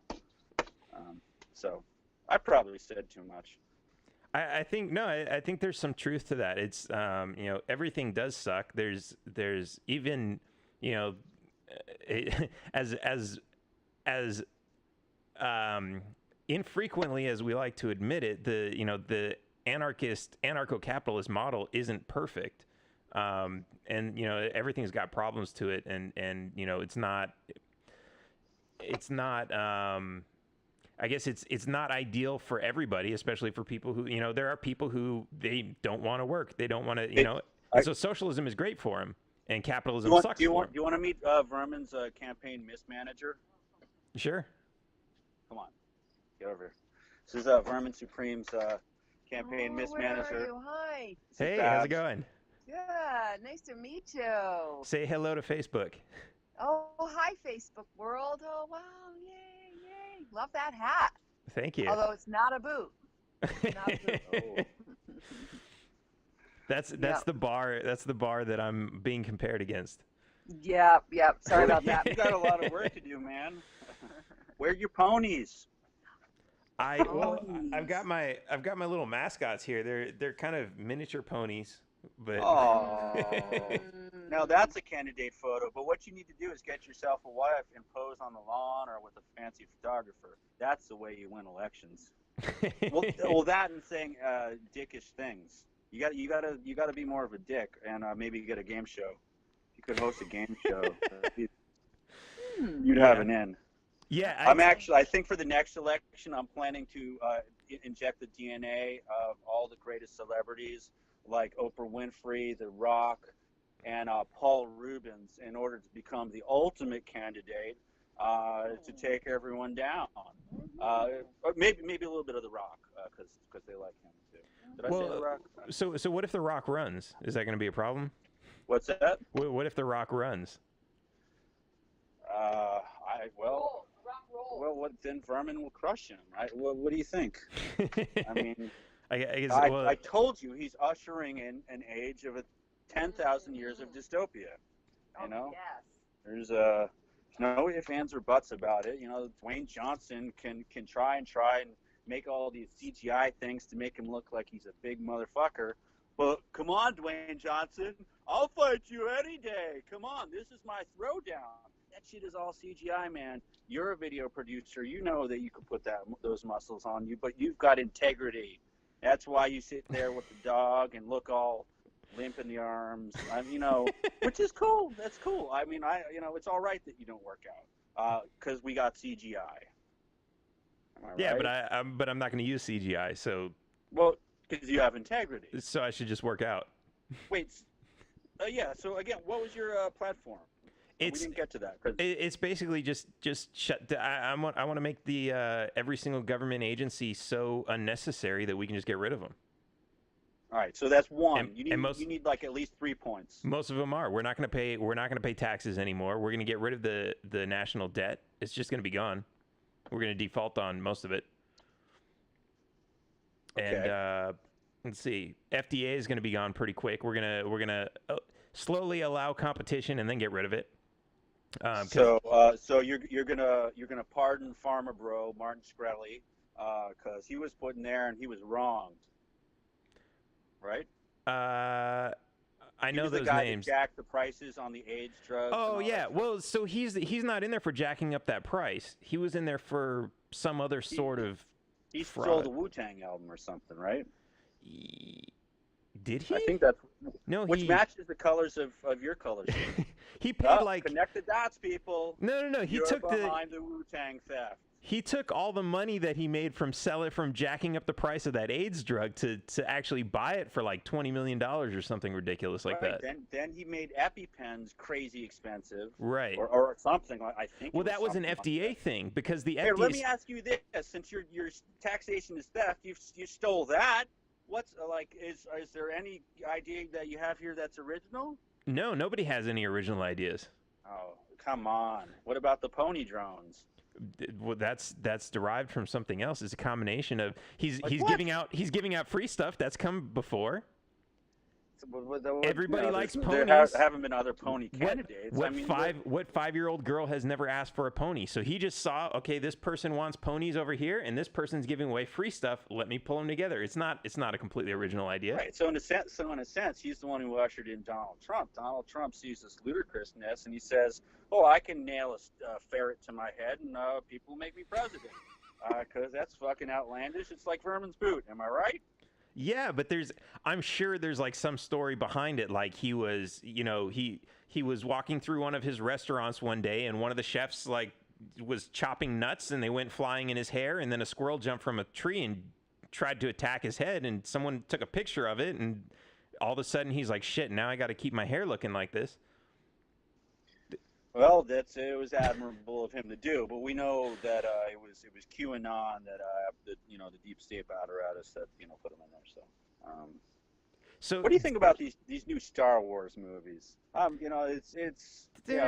So I probably said too much. I think no, I think there's some truth to that. It's you know, everything does suck. There's even, you know, as infrequently as we like to admit it, the anarcho-capitalist model isn't perfect, and you know, everything's got problems to it, and you know, it's not I guess it's not ideal for everybody, especially for people who, you know, there are people who they don't want to work, they don't want to, you know, and so socialism is great for them, and capitalism sucks for them. Do you want to meet Vermin's campaign mismanager? Sure. Come on, get over here. This is Vermin Supreme's campaign mismanager. Where are you? Hi. Hey, how's it going? Good. Nice to meet you. Say hello to Facebook. Oh, hi, Facebook world. Oh, wow. Yay, yay. Love that hat. Thank you. Although it's not a boot. It's not a boot. Oh. That's the bar. That's the bar that I'm being compared against. Yep. Sorry about that. You got a lot of work to do, man. Where are your ponies? I've got my little mascots here. They're kind of miniature ponies, but oh, now that's a candidate photo. But what you need to do is get yourself a wife and pose on the lawn or with a fancy photographer. That's the way you win elections. well, that and saying dickish things. You gotta be more of a dick and maybe get a game show. You could host a game show. You'd have an in. Yeah, I think for the next election, I'm planning to inject the DNA of all the greatest celebrities like Oprah Winfrey, The Rock, and Paul Rubens in order to become the ultimate candidate to take everyone down. Maybe a little bit of The Rock because they like him too. Did I say The Rock? So what if The Rock runs? Is that going to be a problem? What's that? What if The Rock runs? Well, then Vermin will crush him, right? What do you think? I mean, I guess, I told you he's ushering in an age of 10,000 years of dystopia. You know, yes. There's no ifs, ands, or buts about it. You know, Dwayne Johnson can try and make all these CGI things to make him look like he's a big motherfucker. But come on, Dwayne Johnson, I'll fight you any day. Come on, this is my throwdown. That shit is all CGI, man. You're a video producer. You know that you could put those muscles on you, but you've got integrity. That's why you sit there with the dog and look all limp in the arms. You know, which is cool. That's cool. I mean, it's all right that you don't work out because we got CGI. Yeah, right? but I'm not going to use CGI. So well, because you have integrity. So I should just work out. Wait. Yeah. So again, what was your platform? We didn't get to that. It's basically just shut. I want to make the every single government agency so unnecessary that we can just get rid of them. All right, so that's one. And, you need like at least 3 points. Most of them are. We're not going to pay taxes anymore. We're going to get rid of the national debt. It's just going to be gone. We're going to default on most of it. Okay. And let's see, FDA is going to be gone pretty quick. We're gonna slowly allow competition and then get rid of it. So you're gonna pardon Pharma Bro Martin Shkreli because he was put in there and he was wronged, right? I know those the guy names. That jacked the prices on the AIDS drugs. Oh yeah, well, so he's not in there for jacking up that price. He was in there for some other sort of. He fraud. stole the Wu-Tang album or something, right? Did he? I think that's no. Which matches the colors of your colors. He paid like connect the dots, people. No. He took behind the Wu-Tang theft. He took all the money that he made from jacking up the price of that AIDS drug to actually buy it for like $20 million or something ridiculous like that. Then he made EpiPens crazy expensive. Right. Or something. I think. Well, that was an FDA thing because the FDA. Here, let me ask you this: since your taxation is theft, you stole that. What's is there any idea that you have here that's original? No, nobody has any original ideas. Oh, come on. What about the pony drones? Well, that's derived from something else. It's a combination of he's what? giving out free stuff that's come before. Everybody likes there ponies. haven't been other pony candidates. What 5-year-old girl has never asked for a pony? So he just saw, okay, this person wants ponies over here, and this person's giving away free stuff. Let me pull them together. It's not a completely original idea. Right. So in a sense, he's the one who ushered in Donald Trump. Donald Trump sees this ludicrousness, and he says, "Oh, I can nail a ferret to my head, and people make me president." Because that's fucking outlandish. It's like Vermin's boot. Am I right? Yeah, but I'm sure there's like some story behind it. Like he was, he was walking through one of his restaurants one day, and one of the chefs like was chopping nuts, and they went flying in his hair, and then a squirrel jumped from a tree and tried to attack his head, and someone took a picture of it, and all of a sudden he's like, shit, now I got to keep my hair looking like this. Well, it was admirable of him to do, but we know that it was QAnon that the deep state apparatus that put him in there. So what do you think about these new Star Wars movies?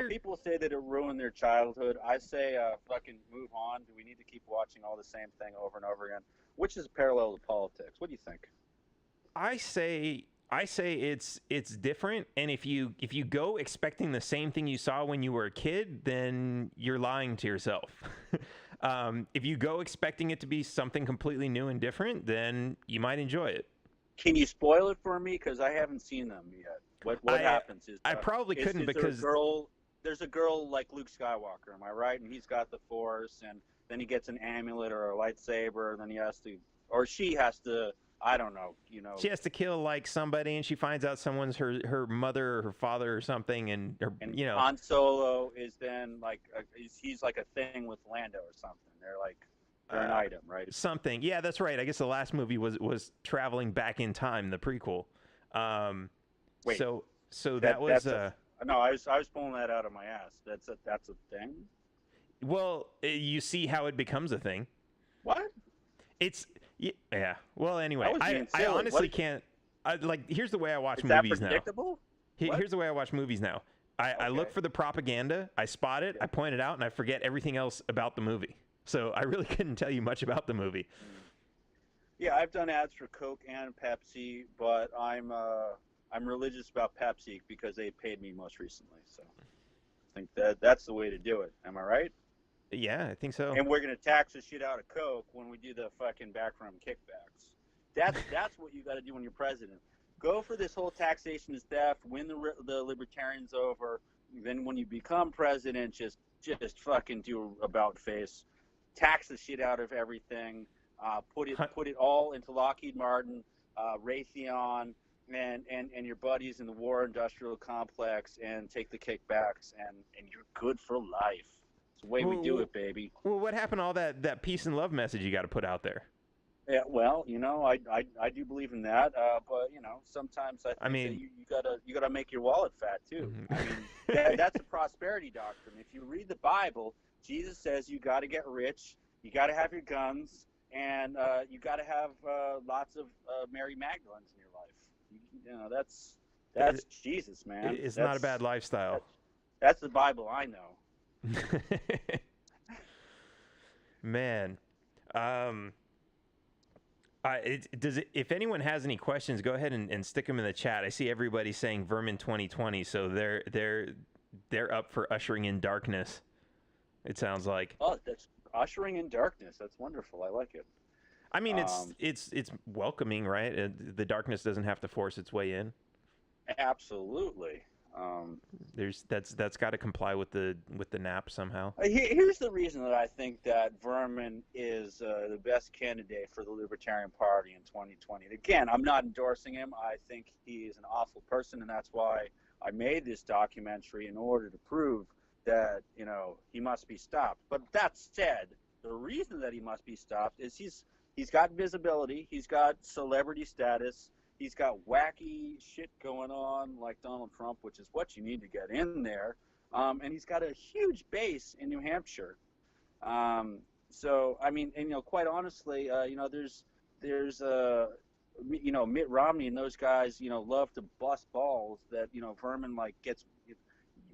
People say that it ruined their childhood. I say fucking move on. Do we need to keep watching all the same thing over and over again? Which is parallel to politics. What do you think? I say it's different, and if you go expecting the same thing you saw when you were a kid, then you're lying to yourself. If you go expecting it to be something completely new and different, then you might enjoy it. Can you spoil it for me? Because I haven't seen them yet. What happens is I probably couldn't because there's a girl like Luke Skywalker. Am I right? And he's got the Force, and then he gets an amulet or a lightsaber, and then she has to. I don't know, She has to kill like somebody, and she finds out someone's her mother or her father or something, and Han Solo is then like he's like a thing with Lando or something. They're an item, right? Something, yeah, that's right. I guess the last movie was traveling back in time, the prequel. Wait, so that was no, I was pulling that out of my ass. That's a thing. Well, you see how it becomes a thing. What? Yeah. Well, anyway, I honestly can't. Here's the way I watch movies now. Here's the way I watch movies now. I look for the propaganda, I spot it, I point it out, and I forget everything else about the movie. So I really couldn't tell you much about the movie. Yeah, I've done ads for Coke and Pepsi, but I'm religious about Pepsi because they paid me most recently. So I think that's the way to do it. Am I right? Yeah, I think so. And we're going to tax the shit out of Coke when we do the fucking backroom kickbacks. That's what you got to do when you're president. Go for this whole taxation is theft, win the libertarians over. Then when you become president, just fucking do about face. Tax the shit out of everything. Put it all into Lockheed Martin, Raytheon, and your buddies in the war industrial complex, and take the kickbacks, and you're good for life. The way we do it, baby. Well, what happened to all that peace and love message you got to put out there? Yeah, well, I do believe in that, but sometimes I think that you gotta make your wallet fat too. Mm-hmm. I mean, that's a prosperity doctrine. If you read the Bible, Jesus says you got to get rich, you got to have your guns, and you got to have lots of Mary Magdalenes in your life. That's Jesus, man. It's not a bad lifestyle. That's the Bible I know. Man, if anyone has any questions, go ahead and stick them in the chat. I see everybody saying Vermin 2020, so they're up for ushering in darkness. It sounds like. Oh, that's ushering in darkness. That's wonderful. I like it. I mean, it's welcoming, right? The darkness doesn't have to force its way in. Absolutely. That's got to comply with the nap somehow. Here's the reason that I think that Vermin is the best candidate for the Libertarian Party in 2020. Again, I'm not endorsing him. I think he is an awful person, and that's why I made this documentary in order to prove that he must be stopped. But that said, the reason that he must be stopped is he's got visibility, he's got celebrity status. He's got wacky shit going on like Donald Trump, which is what you need to get in there. And he's got a huge base in New Hampshire. So, I mean, and, quite honestly, there's Mitt Romney and those guys, love to bust balls that, Vermin,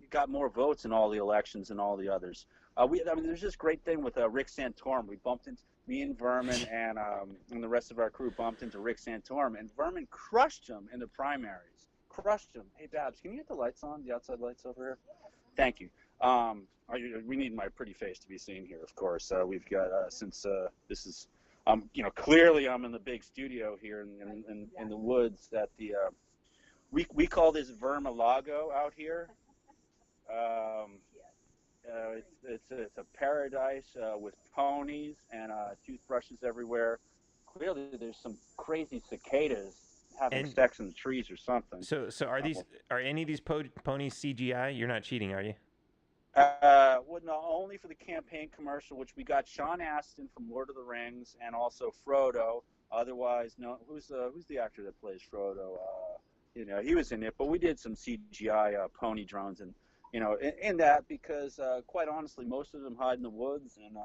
got more votes in all the elections than all the others. There's this great thing with Rick Santorum. Me and Vermin and the rest of our crew bumped into Rick Santorum, and Vermin crushed him in the primaries. crushed them. Hey, Babs, can you get the lights on, the outside lights over here? Thank you. We need my pretty face to be seen here, of course. We've got, since this is, clearly I'm in the big studio here in the woods at the, we call this Vermilago out here. It's a paradise with ponies and toothbrushes everywhere. Clearly, there's some crazy cicadas having sex in the trees or something. So are any of these ponies CGI? You're not cheating, are you? Well, no, only for the campaign commercial, which we got Sean Astin from Lord of the Rings and also Frodo. Otherwise, no, who's the actor that plays Frodo? He was in it, but we did some CGI pony drones and. In that, because quite honestly, most of them hide in the woods, and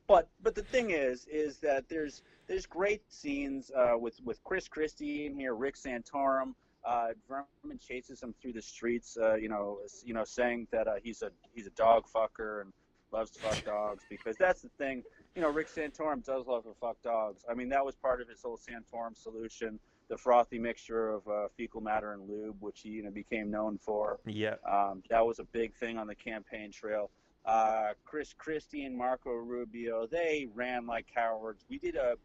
but the thing is that there's great scenes with Chris Christie in here, Rick Santorum. Vermin chases him through the streets, saying that he's a dog fucker and loves to fuck dogs, because that's the thing. Rick Santorum does love to fuck dogs. I mean, that was part of his whole Santorum solution. The frothy mixture of fecal matter and lube, which he became known for. Yeah. That was a big thing on the campaign trail. Chris Christie and Marco Rubio, they ran like cowards. We did a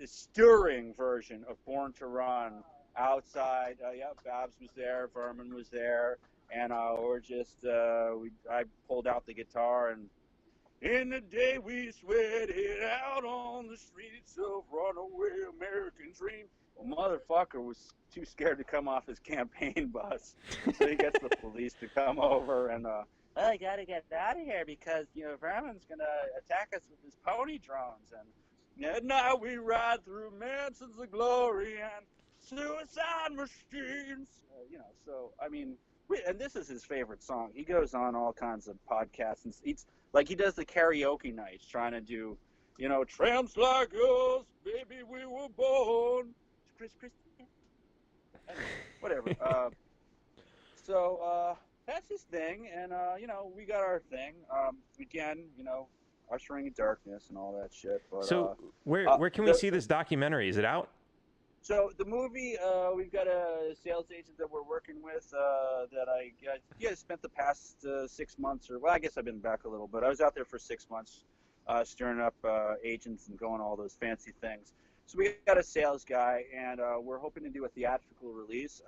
stirring version of Born to Run outside. Babs was there, Vermin was there, and we're just I pulled out the guitar and. In the day we sweated out on the streets of runaway American dream. Well, motherfucker was too scared to come off his campaign bus, so he gets the police to come over and I gotta get out of here because Vermin's gonna attack us with his pony drones, and now we ride through mansions of glory and suicide machines. So I mean. And this is his favorite song. He goes on all kinds of podcasts and he does the karaoke nights, trying to do, tramps like us, baby, we were born. Chris, whatever. So that's his thing, and we got our thing. Again, ushering in darkness and all that shit. But, so where can we see this documentary? Is it out? So the movie, we've got a sales agent that we're working with that I spent the past 6 months, I guess I've been back a little, but I was out there for 6 months stirring up agents and going all those fancy things. So we got a sales guy, and we're hoping to do a theatrical release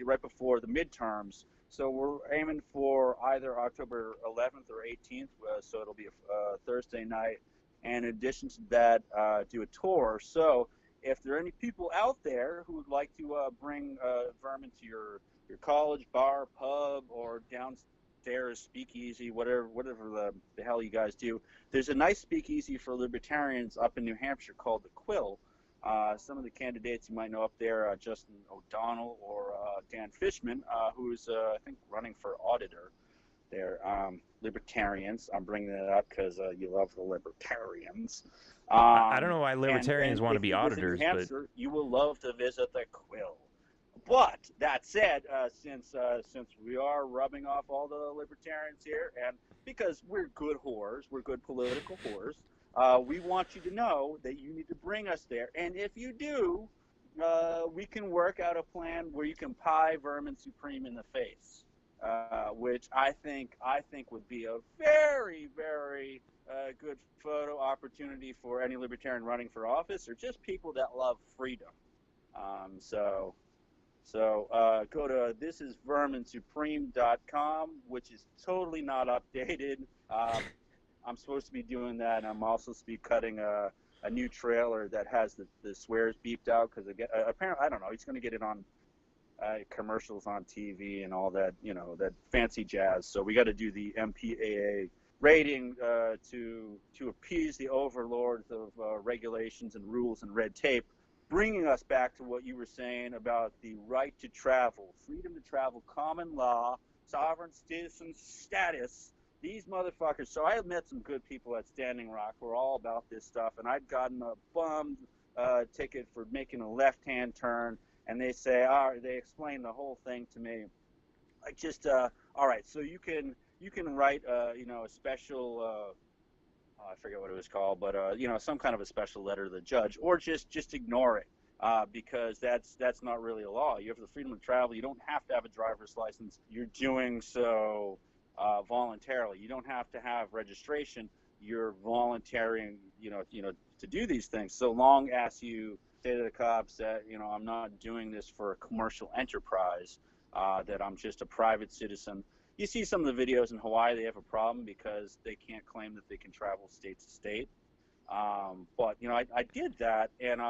right before the midterms. So we're aiming for either October 11th or 18th, so it'll be a Thursday night. And in addition to that, do a tour. So if there are any people out there who would like to bring Vermin to your college, bar, pub, or downstairs speakeasy, whatever the hell you guys do, there's a nice speakeasy for libertarians up in New Hampshire called the Quill. Some of the candidates you might know up there, Justin O'Donnell or Dan Fishman, who's, I think, running for auditor. They're libertarians. I'm bringing that up because you love the libertarians. I don't know why libertarians want to be auditors, but you will love to visit the Quill. But that said, since we are rubbing off all the libertarians here, and because we're good whores, we're good political whores, we want you to know that you need to bring us there. And if you do, we can work out a plan where you can pie Vermin Supreme in the face, which I think would be a very, very good photo opportunity for any libertarian running for office or just people that love freedom. So go to thisisverminsupreme.com, which is totally not updated. I'm supposed to be doing that, and I'm also supposed to be cutting a new trailer that has the swears beeped out because apparently, I don't know, he's going to get it on commercials on TV and all that, that fancy jazz. So we got to do the MPAA rating to appease the overlords of regulations and rules and red tape, bringing us back to what you were saying about the right to travel, freedom to travel, common law, sovereign citizen status. These motherfuckers. So I have met some good people at Standing Rock who are all about this stuff, and I've gotten a bummed ticket for making a left-hand turn, and they say, they explain the whole thing to me. Like just, all right, so you can write, a special, I forget what it was called, but some kind of a special letter to the judge, or just ignore it. because that's not really a law. You have the freedom to travel. You don't have to have a driver's license. You're doing so voluntarily. You don't have to have registration. You're volunteering, to do these things, so long as you say to the cops that, I'm not doing this for a commercial enterprise, that I'm just a private citizen. You see some of the videos in Hawaii, they have a problem because they can't claim that they can travel state to state. But I did that, and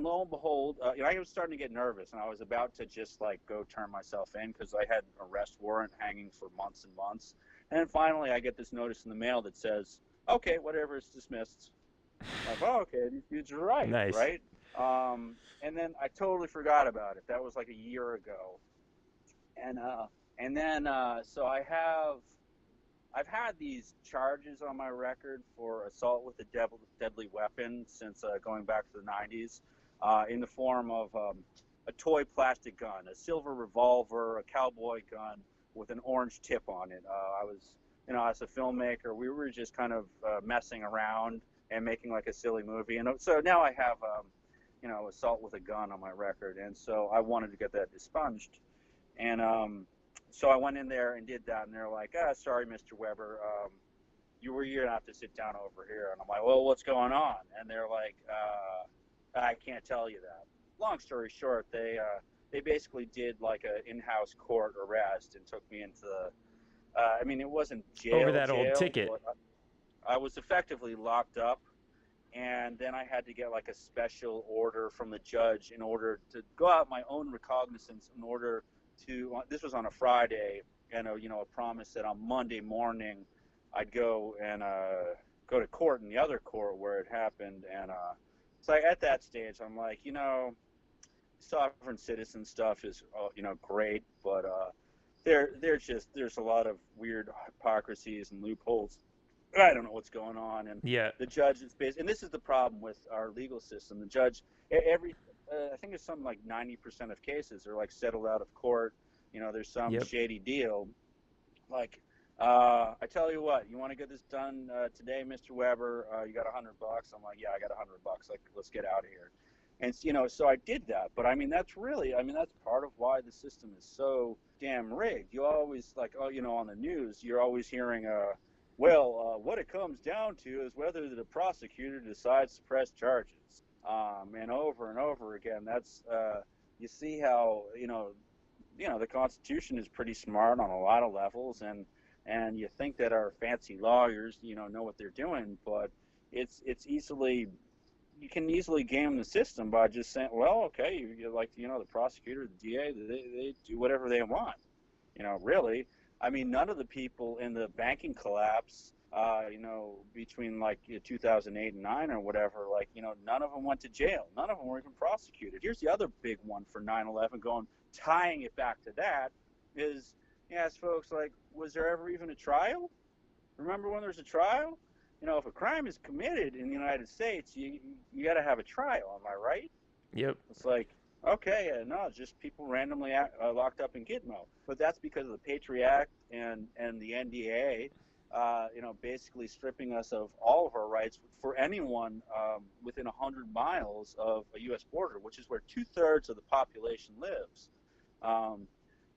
lo and behold, I was starting to get nervous, and I was about to just like go turn myself in because I had an arrest warrant hanging for months and months. And then finally, I get this notice in the mail that says, "Okay, whatever, it's dismissed." I'm like, "Oh, okay, these dudes are right, Nice. right?" And then I totally forgot about it. That was like a year ago, and then so I've had these charges on my record for assault with a deadly weapon since going back to the 90s, in the form of a toy plastic gun, a silver revolver, a cowboy gun with an orange tip on it. I was, as a filmmaker, we were just kind of messing around and making like a silly movie. And so now I have, assault with a gun on my record. And so I wanted to get that expunged. And so I went in there and did that. And they're like, sorry, Mr. Weber, you're going to have to sit down over here. And I'm like, well, what's going on? And they're like, I can't tell you that. Long story short, they basically did like an in-house court arrest and took me into the, it wasn't jail. Over that old ticket. I was effectively locked up, and then I had to get like a special order from the judge in order to go out my own recognizance in order to, this was on a Friday, and a promise that on Monday morning I'd go and go to court in the other court where it happened. And so at that stage, I'm like, sovereign citizen stuff is, great, but there's a lot of weird hypocrisies and loopholes. I don't know what's going on. And the judge is based, and this is the problem with our legal system. The judge, I think it's something like 90% of cases are like settled out of court. There's some shady deal. Like, I tell you what, you want to get this done today, Mr. Weber? You got $100? I'm like, yeah, I got $100. Like, let's get out of here. And so I did that. But that's part of why the system is so damn rigged. You always on the news, you're always hearing what it comes down to is whether the prosecutor decides to press charges. And over again, that's you see how the Constitution is pretty smart on a lot of levels, and you think that our fancy lawyers know what they're doing, but you can easily game the system by just saying, well, okay, you like the prosecutor, the DA, they do whatever they want. Really, none of the people in the banking collapse, between like 2008 and 9 or whatever, none of them went to jail. None of them were even prosecuted. Here's the other big one for 9/11, tying it back to that, is you ask folks, like, was there ever even a trial? Remember when there's a trial? If a crime is committed in the United States, you got to have a trial. Am I right? Yep. It's like, okay, no, just people randomly locked up in Gitmo. But that's because of the Patriot Act and the NDAA, basically stripping us of all of our rights for anyone within 100 miles of a U.S. border, which is where 2/3 of the population lives.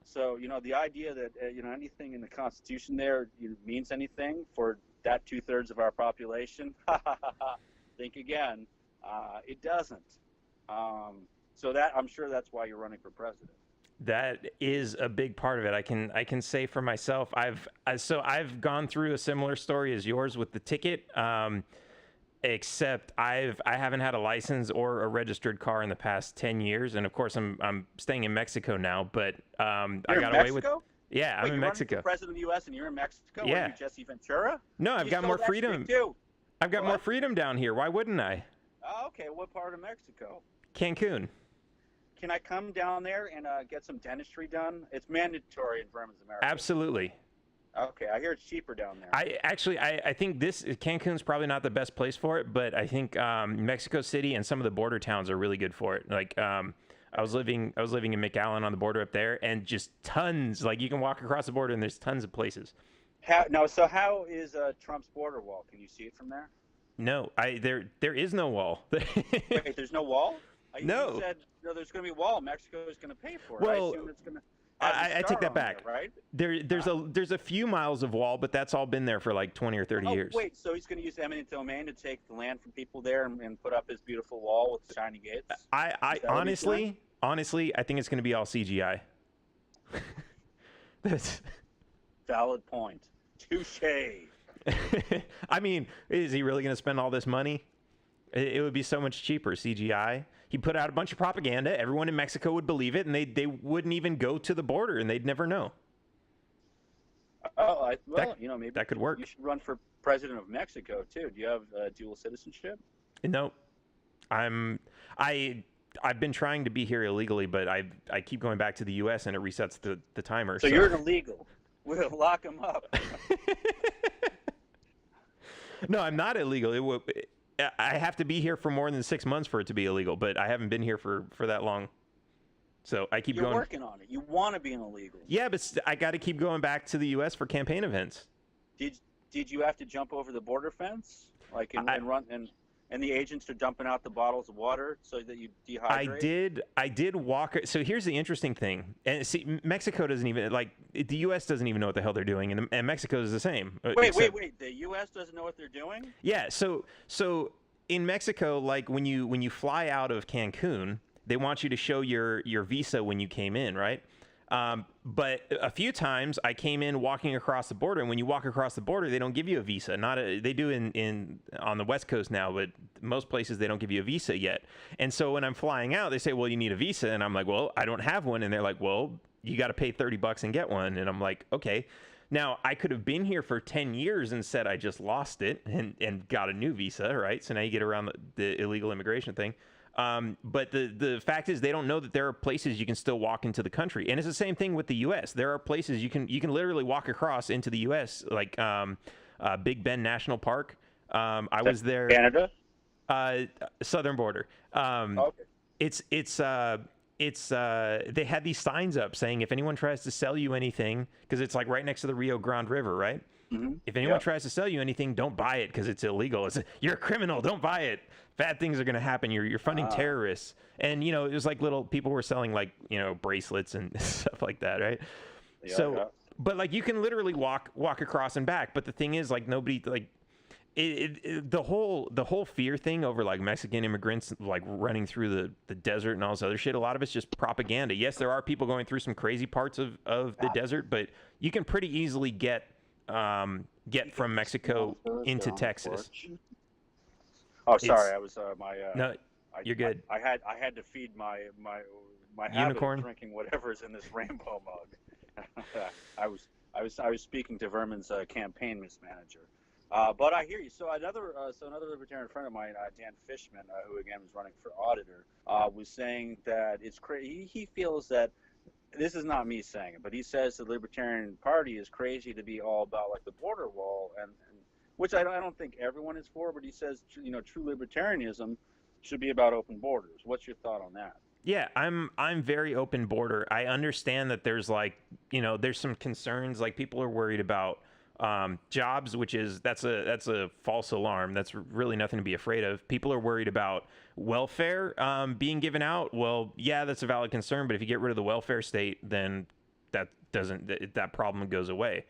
So, the idea that, anything in the Constitution there means anything for that 2/3 of our population, think again, it doesn't. So that, I'm sure that's why you're running for president. That is a big part of it. I can say for myself, I've gone through a similar story as yours with the ticket, except I haven't had a license or a registered car in the past 10 years, and of course I'm staying in Mexico now. But I got away with. Yeah, I'm in Mexico. You're president of the U.S. and you're in Mexico. Yeah. Are you Jesse Ventura? No, I've got more freedom. Too. I've got more freedom down here. Why wouldn't I? Oh, okay, what part of Mexico? Cancun. Can I come down there and get some dentistry done? It's mandatory in Vermin America. Absolutely. Okay, I hear it's cheaper down there. I think Cancun's probably not the best place for it, but I think Mexico City and some of the border towns are really good for it. Like I was living in McAllen on the border up there, and just tons. Like you can walk across the border and there's tons of places. So how is Trump's border wall? Can you see it from there? No, there is no wall. Wait, there's no wall? You No. said there's going to be a wall. Mexico is going to pay for it. I Well, assume it's going to have the I take star that on back. there, right? There's a few miles of wall, but that's all been there for like 20 or 30 Oh, years. wait, so he's going to use eminent domain to take the land from people there and put up his beautiful wall with shiny gates? I honestly, I think it's going to be all CGI. That's Valid point. Touche. I mean, is he really going to spend all this money? It would be so much cheaper, CGI. He put out a bunch of propaganda. Everyone in Mexico would believe it, and they wouldn't even go to the border, and they'd never know. Oh, maybe that could work. You should run for president of Mexico too. Do you have dual citizenship? No, I've been trying to be here illegally, but I keep going back to the U.S. and it resets the timer. So you're an illegal. We'll lock him up. No, I'm not illegal. I have to be here for more than 6 months for it to be illegal, but I haven't been here for that long. So I keep You're going. working on it. You want to be an illegal. Yeah, but I got to keep going back to the U.S. for campaign events. Did you have to jump over the border fence, like and run and the agents are dumping out the bottles of water so that you dehydrate? I did walk. So here's the interesting thing, and see, Mexico doesn't even the U.S. doesn't even know what the hell they're doing, and Mexico is the same. Wait. The U.S. doesn't know what they're doing? Yeah. So in Mexico, like when you fly out of Cancun, they want you to show your visa when you came in, right? But a few times I came in walking across the border, and when you walk across the border, they don't give you a visa. They do in on the West Coast now, but most places they don't give you a visa yet. And so when I'm flying out, they say, "Well, you need a visa," and I'm like, "Well, I don't have one." And they're like, "Well, you got to pay $30 and get one." And I'm like, "Okay." Now I could have been here for 10 years and said I just lost it and got a new visa, right? So now you get around the illegal immigration thing. But the fact is they don't know that there are places you can still walk into the country. And it's the same thing with the U.S. There are places you can literally walk across into the U.S. like Big Bend National Park. I was there. Canada? Southern border. Okay. They had these signs up saying if anyone tries to sell you anything, because it's like right next to the Rio Grande River, right? Mm-hmm. If anyone tries to sell you anything, don't buy it because it's illegal. You're a criminal. Don't buy it. Bad things are going to happen. You're funding terrorists. And, it was like little people were selling like, bracelets and stuff like that, right? Yeah. But you can literally walk across and back. But the thing is nobody the whole fear thing over Mexican immigrants running through the desert and all this other shit. A lot of it's just propaganda. Yes, there are people going through some crazy parts of the desert, but you can pretty easily get from Mexico into Texas. Oh, sorry, I was no, you're good. I had to feed my unicorn habit of drinking whatever's in this rainbow mug. I was speaking to Vermin's campaign manager. But I hear you. So another libertarian friend of mine, Dan Fishman, who again was running for auditor, was saying that it's crazy. He feels that. This is not me saying it, but he says the Libertarian Party is crazy to be all about the border wall, and which I don't think everyone is for, but he says true libertarianism should be about open borders. What's your thought on that? Yeah, I'm very open border. I understand that there's there's some concerns, people are worried about jobs, which is that's a false alarm. That's really nothing to be afraid of. People are worried about welfare being given out. Well, yeah, that's a valid concern, but if you get rid of the welfare state, then that problem goes away.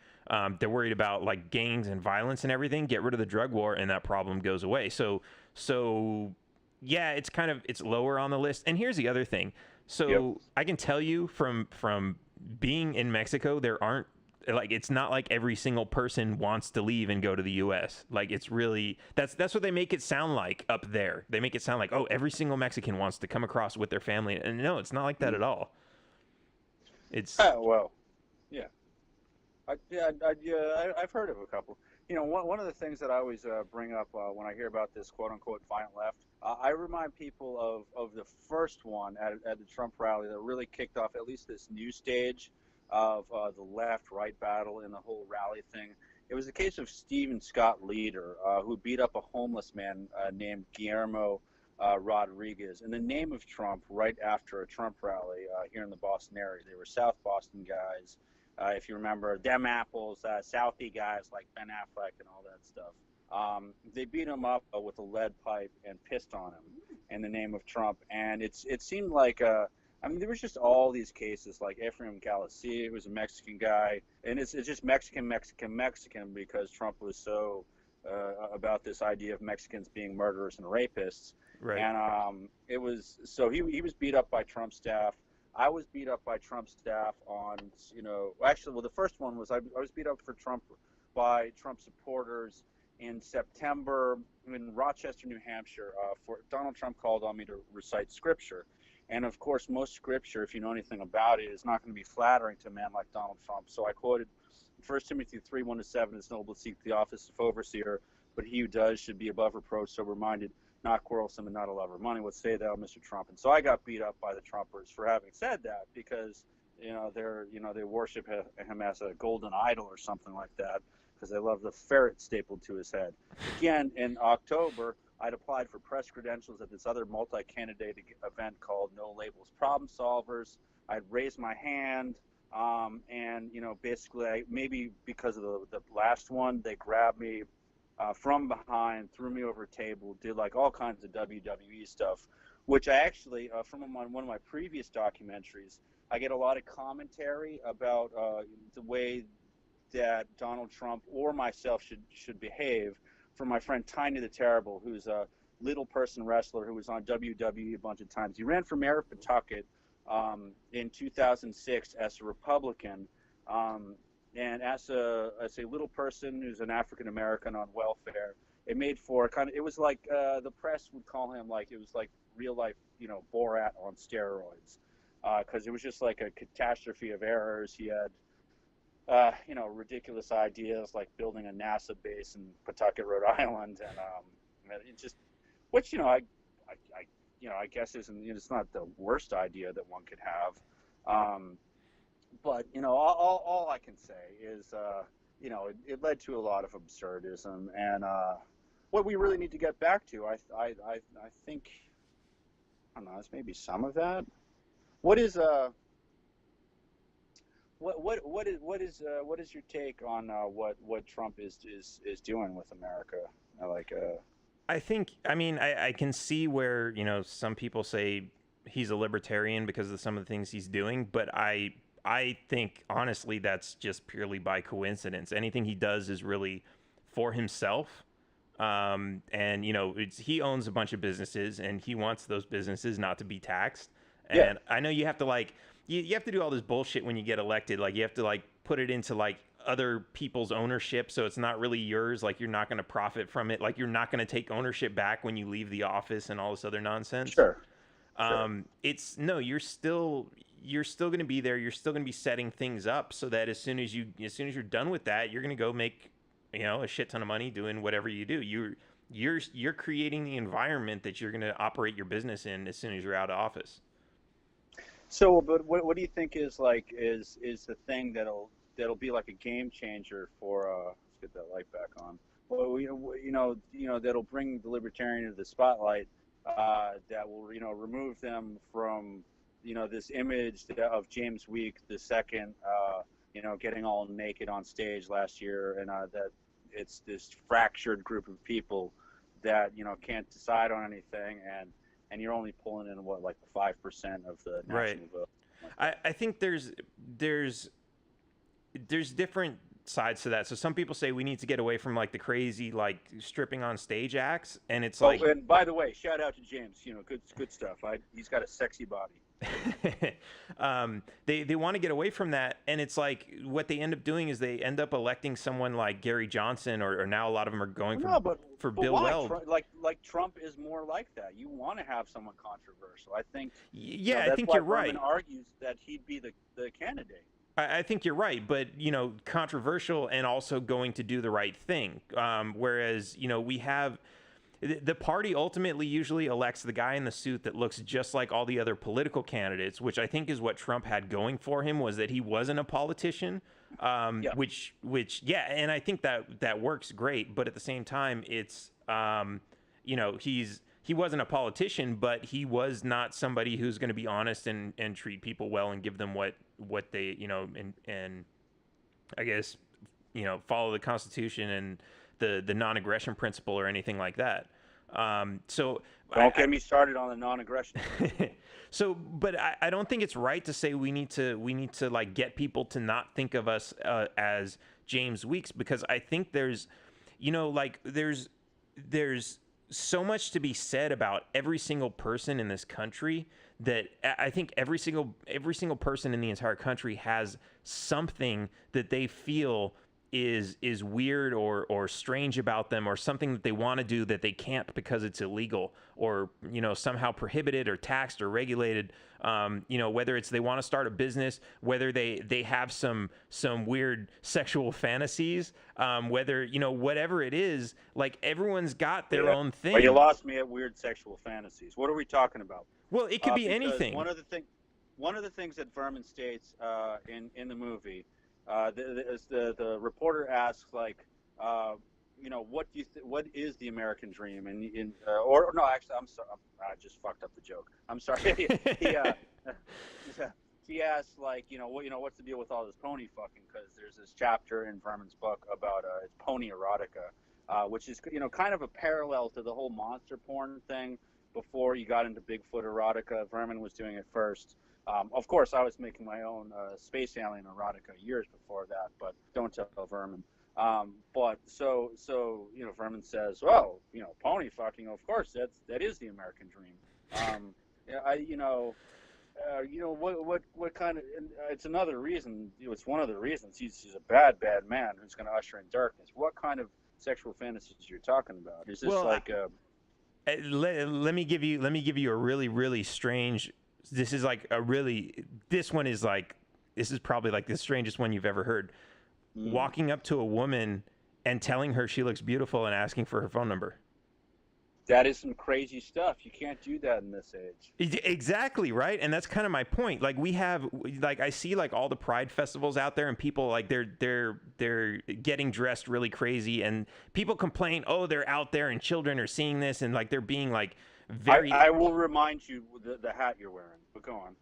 They're worried about gangs and violence and everything. Get rid of the drug war and that problem goes away. So yeah, it's lower on the list. And here's the other thing. So I can tell you from being in Mexico, there aren't it's not like every single person wants to leave and go to the U.S. It's really that's what they make it sound like up there. They make it sound like, oh, every single Mexican wants to come across with their family, and no, it's not like that at all. It's yeah. I've heard of a couple. One of the things that I always bring up when I hear about this quote unquote violent left, I remind people of the first one at the Trump rally that really kicked off at least this new stage of the left-right battle in the whole rally thing. It was the case of Stephen Scott Leader, who beat up a homeless man named Guillermo Rodriguez in the name of Trump right after a Trump rally here in the Boston area. They were South Boston guys. If you remember, them apples, Southie guys like Ben Affleck and all that stuff. They beat him up with a lead pipe and pissed on him in the name of Trump. And it seemed like I mean, there was just all these cases like Ephraim Galicia, who was a Mexican guy, and it's just Mexican, Mexican, Mexican because Trump was so about this idea of Mexicans being murderers and rapists. Right. And it was so he was beat up by Trump staff. I was beat up by Trump staff on, actually, well, the first one was I was beat up for Trump by Trump supporters in September in Rochester, New Hampshire. For Donald Trump called on me to recite scripture. And of course, most scripture, if you know anything about it, is not going to be flattering to a man like Donald Trump. So I quoted 1 Timothy 3:1-7, "It's noble to seek the office of overseer, but he who does should be above reproach, sober-minded, not quarrelsome, and not a lover of money. What say thou, Mr. Trump?" And so I got beat up by the Trumpers for having said that because they worship him as a golden idol or something like that because they love the ferret stapled to his head. Again, in October, I'd applied for press credentials at this other multi-candidate event called No Labels Problem Solvers. I'd raised my hand, and basically, maybe because of the last one, they grabbed me from behind, threw me over a table, did like all kinds of WWE stuff, which I actually, from one of my previous documentaries, I get a lot of commentary about the way that Donald Trump or myself should behave from my friend Tiny the Terrible, who's a little person wrestler who was on WWE a bunch of times. He ran for mayor of Pawtucket in 2006 as a Republican, and as a little person who's an African American on welfare. It made for it was like the press would call him like it was like real life, Borat on steroids, because it was just like a catastrophe of errors. He had ridiculous ideas like building a NASA base in Pawtucket, Rhode Island, and it just, which I guess isn't, it's not the worst idea that one could have, but all I can say is it led to a lot of absurdism, and what we really need to get back to, I think, I don't know, it's maybe some of that. What is what is your take on what Trump is doing with America? I can see where, some people say he's a libertarian because of some of the things he's doing, but I think honestly that's just purely by coincidence. Anything he does is really for himself. And he owns a bunch of businesses and he wants those businesses not to be taxed. And Yeah. I know you have to you have to do all this bullshit when you get elected. Like you have to put it into other people's ownership, so it's not really yours. Like you're not going to profit from it. Like you're not going to take ownership back when you leave the office and all this other nonsense. Sure. You're still going to be there. You're still going to be setting things up so that as soon as you're done with that, you're going to go make a shit ton of money doing whatever you do. You're creating the environment that you're going to operate your business in as soon as you're out of office. So, but what do you think is the thing that'll be like a game changer for? Let's get that light back on. Well, that'll bring the libertarian into the spotlight. That will remove them from this image of James Week the second, getting all naked on stage last year, and that it's this fractured group of people that can't decide on anything, and you're only pulling in 5% of the national vote. I think there's different sides to that. So some people say we need to get away from the crazy stripping on stage acts, and it's and by the way, shout out to James. Good stuff. He's got a sexy body. They want to get away from that, and it's what they end up doing is they end up electing someone like Gary Johnson, or now a lot of them are going for Bill Weld. Trump is more like that. You want to have someone controversial. I think. Yeah, I think you're right. Vermin argues that he'd be the candidate. I think you're right, but controversial and also going to do the right thing. Whereas we have. The party ultimately usually elects the guy in the suit that looks just like all the other political candidates, which I think is what Trump had going for him, was that he wasn't a politician, which and I think that works great. But at the same time, it's, he wasn't a politician, but he was not somebody who's going to be honest and treat people well and give them what they, and I guess, follow the Constitution and the non-aggression principle or anything like that. So Don't get me started on the non-aggression. so, but I don't think it's right to say we need to like get people to not think of us as James Weeks, because I think there's, like there's so much to be said about every single person in this country, that I think every single person in the entire country has something that they feel is weird or strange about them, or something that they want to do that they can't because it's illegal, or somehow prohibited or taxed or regulated. Whether it's they want to start a business, whether they have some weird sexual fantasies, whether whatever it is, like everyone's got their own thing. Well, you lost me at weird sexual fantasies. What are we talking about? Well, it could be anything. One of the things that Vermin states in the movie, the reporter asks, like, what is the American dream? And or no, actually, I'm sorry, I just fucked up the joke. I'm sorry. He asks, like, what's the deal with all this pony fucking? Because there's this chapter in Vermin's book about it's pony erotica, which is kind of a parallel to the whole monster porn thing. Before you got into Bigfoot erotica, Vermin was doing it first. Of course, I was making my own space alien erotica years before that, but don't tell Vermin. But so Vermin says, well, pony fucking, of course, that is the American dream. What kind of? And it's another reason. It's one of the reasons he's a bad man who's going to usher in darkness. What kind of sexual fantasies you're talking about? Is this let me give you a really, really strange. This is probably like the strangest one you've ever heard. Walking up to a woman and telling her she looks beautiful and asking for her phone number. That is some crazy stuff. You can't do that in this age. Exactly, right? And that's kind of my point. Like I see like all the pride festivals out there, and people like they're getting dressed really crazy, and people complain, oh, they're out there and children are seeing this, and like they're being like very. I will remind you the hat you're wearing, but go on.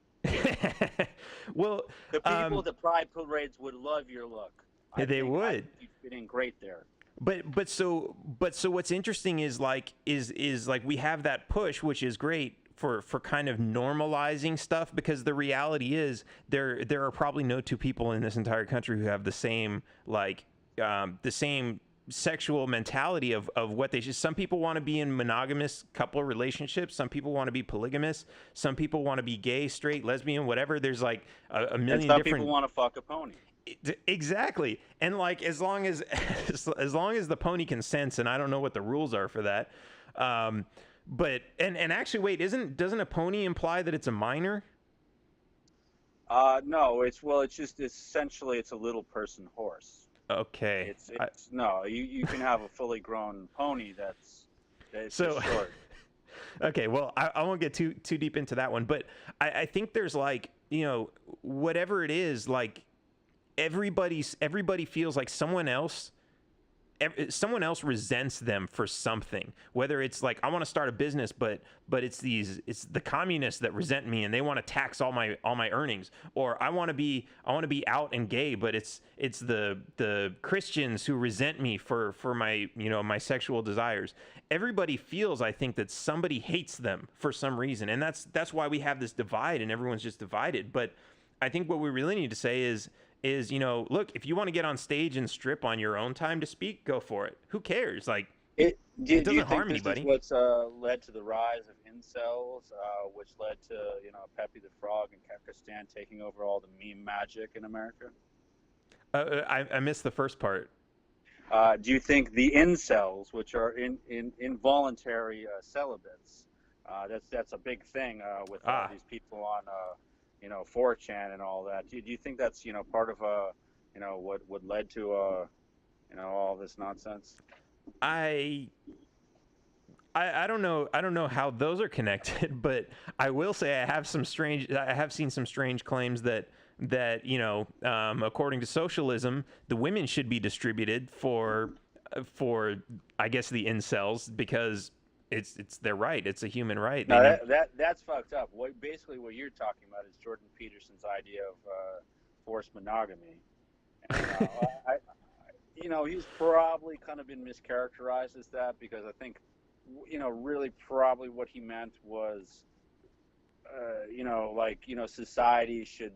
Well, the people at the pride parades would love your look. They would. You fit in great there. But so what's interesting is like we have that push, which is great for kind of normalizing stuff, because the reality is there are probably no two people in this entire country who have the same the same sexual mentality of what they should. Some people want to be in monogamous couple relationships. Some people want to be polygamous. Some people want to be gay, straight, lesbian, whatever. There's like a million and some different. People want to fuck a pony. Exactly. And like as long as the pony consents, and I don't know what the rules are for that, but and actually wait, doesn't a pony imply that it's a minor? No, it's just essentially it's a little person horse. Okay. No, you can have a fully grown pony that's so short. Okay, well, I won't get too deep into that one, but I think there's like, whatever it is, like everybody feels like someone else resents them for something, whether it's like, I want to start a business, but it's the communists that resent me and they want to tax all my earnings, or I want to be out and gay, but it's the Christians who resent me for my my sexual desires. Everybody feels, I think, that somebody hates them for some reason, and that's why we have this divide and everyone's just divided. But I think what we really need to say is look, if you want to get on stage and strip on your own time to speak, go for it. Who cares? Like, it doesn't harm anybody. This is what's led to the rise of incels, which led to Pepe the Frog and Kyrgyzstan taking over all the meme magic in America? I missed the first part. Do you think the incels, which are involuntary celibates, that's a big thing with all these people on 4chan and all that. Do you think that's part of what led to all this nonsense? I don't know how those are connected, but I will say I have seen some strange claims that according to socialism, the women should be distributed for I guess the incels, because it's their right. It's a human right. No, that's fucked up. Basically what you're talking about is Jordan Peterson's idea of forced monogamy. And, he's probably kind of been mischaracterized as that because I think, really probably what he meant was, society should,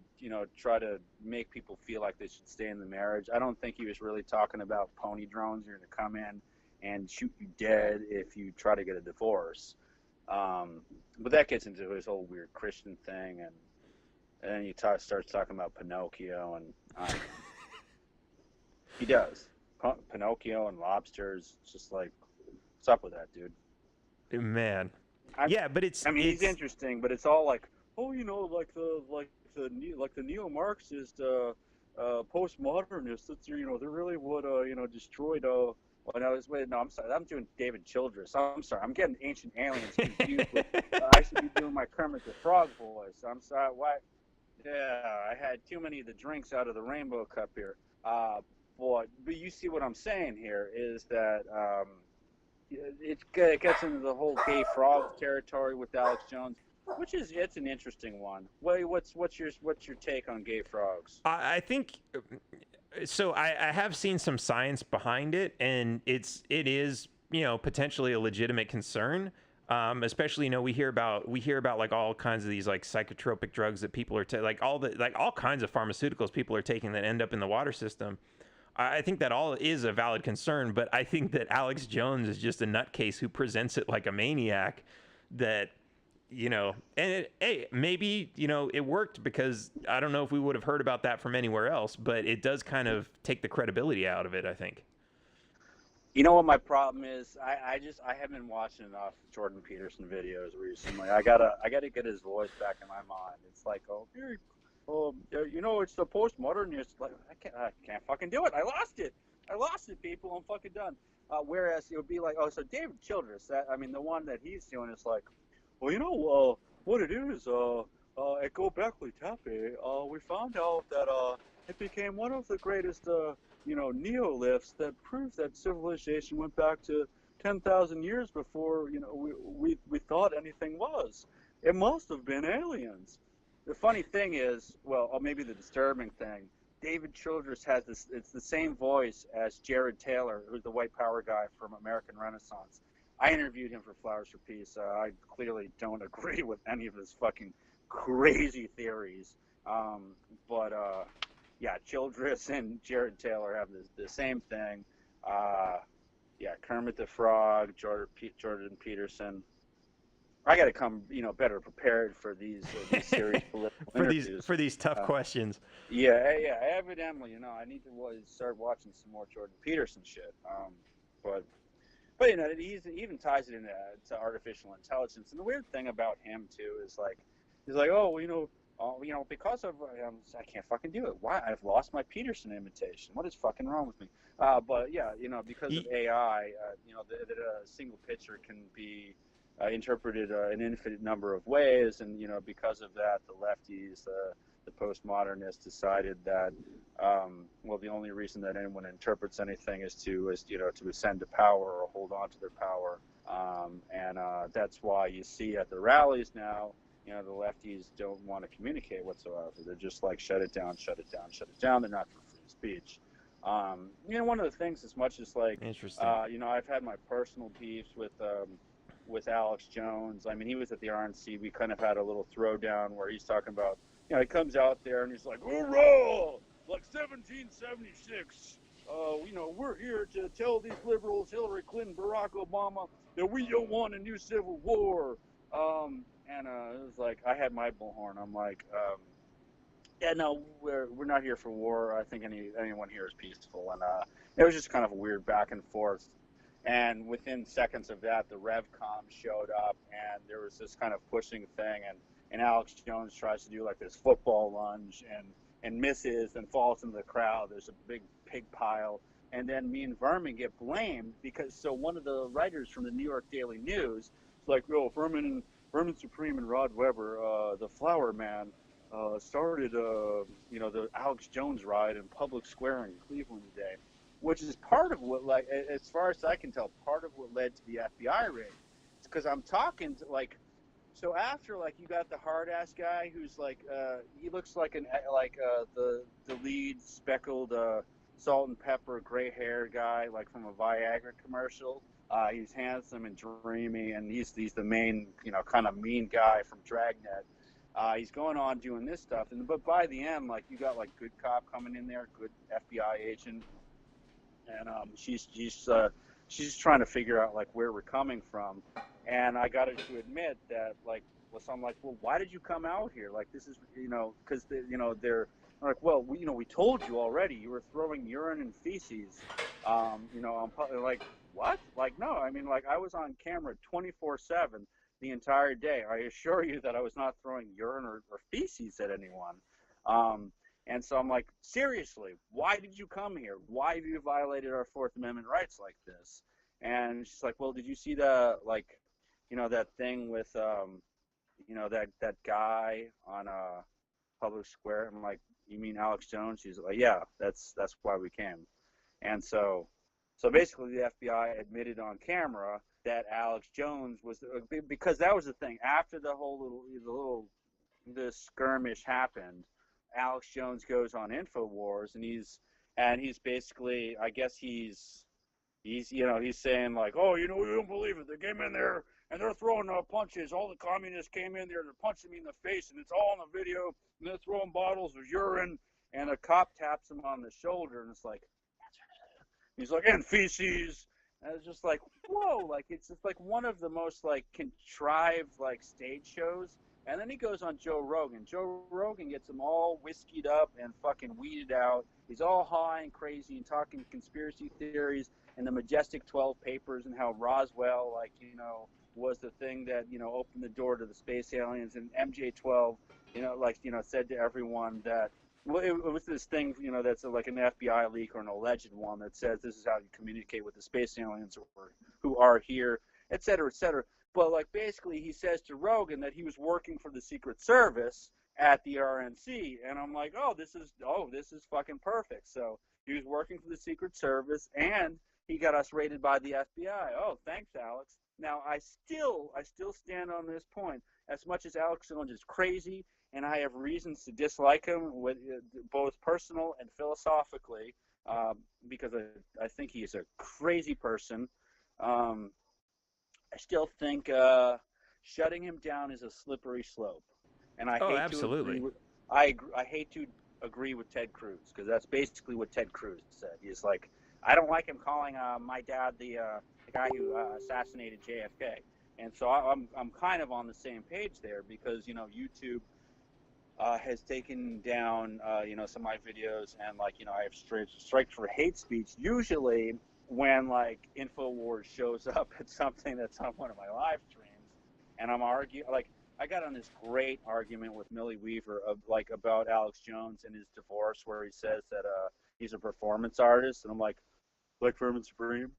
try to make people feel like they should stay in the marriage. I don't think he was really talking about pony drones are going to come in and shoot you dead if you try to get a divorce. But that gets into his whole weird Christian thing, and then he starts talking about Pinocchio, and he does. Pinocchio and lobsters. It's just like, what's up with that, dude? Man. I, Yeah, but he's interesting, but it's all like, oh, like the neo-Marxist, postmodernists. That's they're really what destroyed. Well, no, no, I'm sorry. I'm doing David Childress. I'm sorry. I'm getting Ancient Aliens confused with. I should be doing my Kermit the Frog voice. I'm sorry. Why? Yeah, I had too many of the drinks out of the rainbow cup here. But you see what I'm saying here is that it gets into the whole gay frog territory with Alex Jones, which it's an interesting one. What's your take on gay frogs? I think so. I have seen some science behind it, and it is potentially a legitimate concern. Especially we hear about like all kinds of these like psychotropic drugs that people are like all kinds of pharmaceuticals people are taking that end up in the water system. I think that all is a valid concern, but I think that Alex Jones is just a nutcase who presents it like a maniac. That and maybe it worked because I don't know if we would have heard about that from anywhere else, but it does kind of take the credibility out of it, I think. You know what my problem is? I haven't been watching enough Jordan Peterson videos recently. I gotta get his voice back in my mind. It's like, it's the postmodernist. Like I can't fucking do it. I lost it, people. I'm fucking done. Whereas it would be like, so David Childress. The one that he's doing is like, well, what it is, at Göbekli Tepe, we found out that it became one of the greatest, neoliths that proved that civilization went back to 10,000 years before, we thought anything was. It must have been aliens. The funny thing is, or maybe the disturbing thing, David Childress has this, it's the same voice as Jared Taylor, who's the white power guy from American Renaissance. I interviewed him for Flowers for Peace. I clearly don't agree with any of his fucking crazy theories. Yeah, Childress and Jared Taylor have the same thing. Kermit the Frog, Jordan Peterson. I got to come, better prepared for these serious political interviews. for these tough questions. Yeah. Evidently, I need to start watching some more Jordan Peterson shit. But he even ties it into to artificial intelligence. And the weird thing about him too is like, he's like, because of I can't fucking do it. Why? I've lost my Peterson imitation. What is fucking wrong with me? Because of AI, that a single picture can be interpreted an infinite number of ways, and because of that, the lefties, the postmodernists decided that the only reason that anyone interprets anything is to ascend to power or hold on to their power, and that's why you see at the rallies now, the lefties don't want to communicate whatsoever. They're just like shut it down. They're not for free speech. One of the things, as much as like, interesting. I've had my personal beefs with Alex Jones. He was at the RNC. We kind of had a little throwdown where he's talking about, he comes out there and he's like, "Hoorah! Like 1776. We're here to tell these liberals, Hillary Clinton, Barack Obama, that we don't want a new civil war." It was like, I had my bullhorn. I'm like, we're not here for war. I think anyone here is peaceful. And it was just kind of a weird back and forth. And within seconds of that, the RevCom showed up, and there was this kind of pushing thing, and Alex Jones tries to do like this football lunge and misses and falls into the crowd. There's a big pig pile, and then me and Vermin get blamed because one of the writers from the New York Daily News is like, Vermin Supreme and Rod Weber, the Flower Man, started the Alex Jones ride in public square in Cleveland today, which is part of what, like, as far as I can tell, part of what led to the FBI raid. It's because I'm talking to, like, so after, like, you got the hard ass guy who's like, he looks like the lead speckled salt and pepper, gray-haired guy, like from a Viagra commercial. He's handsome and dreamy, and he's the main, kind of mean guy from Dragnet. He's going on doing this stuff, but by the end, like, you got like good cop coming in there, good FBI agent, and she's just trying to figure out like where we're coming from. And I got to admit that, like, so I'm like, well, why did you come out here? Like, this is, because they're like, well, we told you already. You were throwing urine and feces. Like, what? Like, no, I mean, like, I was on camera 24/7 the entire day. I assure you that I was not throwing urine or feces at anyone. And so I'm like, seriously, why did you come here? Why have you violated our Fourth Amendment rights like this? And she's like, well, did you see that thing with, that guy on Public Square? I'm like, you mean Alex Jones? She's like, yeah, that's why we came. And so basically the FBI admitted on camera that Alex Jones was, because that was the thing. After the skirmish happened, Alex Jones goes on InfoWars, and he's basically, I guess he's saying like, oh, you don't believe it. They came in there and they're throwing punches. All the communists came in there, they're punching me in the face, and it's all on the video. And they're throwing bottles of urine, and a cop taps him on the shoulder, and it's like, he's like, and feces. And it's just like, whoa, like, it's just like one of the most like contrived like stage shows. And then he goes on Joe Rogan. Joe Rogan gets him all whiskeyed up and fucking weeded out. He's all high and crazy and talking conspiracy theories and the Majestic 12 papers and how Roswell, like, was the thing that, opened the door to the space aliens. And MJ12, said to everyone that, well, it was this thing, that's like an FBI leak or an alleged one that says this is how you communicate with the space aliens who are here, et cetera, et cetera. But, like, basically he says to Rogan that he was working for the Secret Service at the RNC. And I'm like, this is fucking perfect. So he was working for the Secret Service, and he got us raided by the FBI. Oh, thanks, Alex. Now, I still stand on this point. As much as Alex Jones is crazy, and I have reasons to dislike him, with both personal and philosophically, because I think he's a crazy person. I still think shutting him down is a slippery slope, and I hate absolutely. to I hate to agree with Ted Cruz, because that's basically what Ted Cruz said. He's like, I don't like him calling my dad the guy who assassinated JFK, and so I'm kind of on the same page there, because YouTube has taken down some of my videos, and I have striked for hate speech usually when like InfoWars shows up at something that's on one of my live streams, and I'm arguing, like, I got on this great argument with Millie Weaver about Alex Jones and his divorce, where he says that he's a performance artist, and I'm like Vermin Supreme,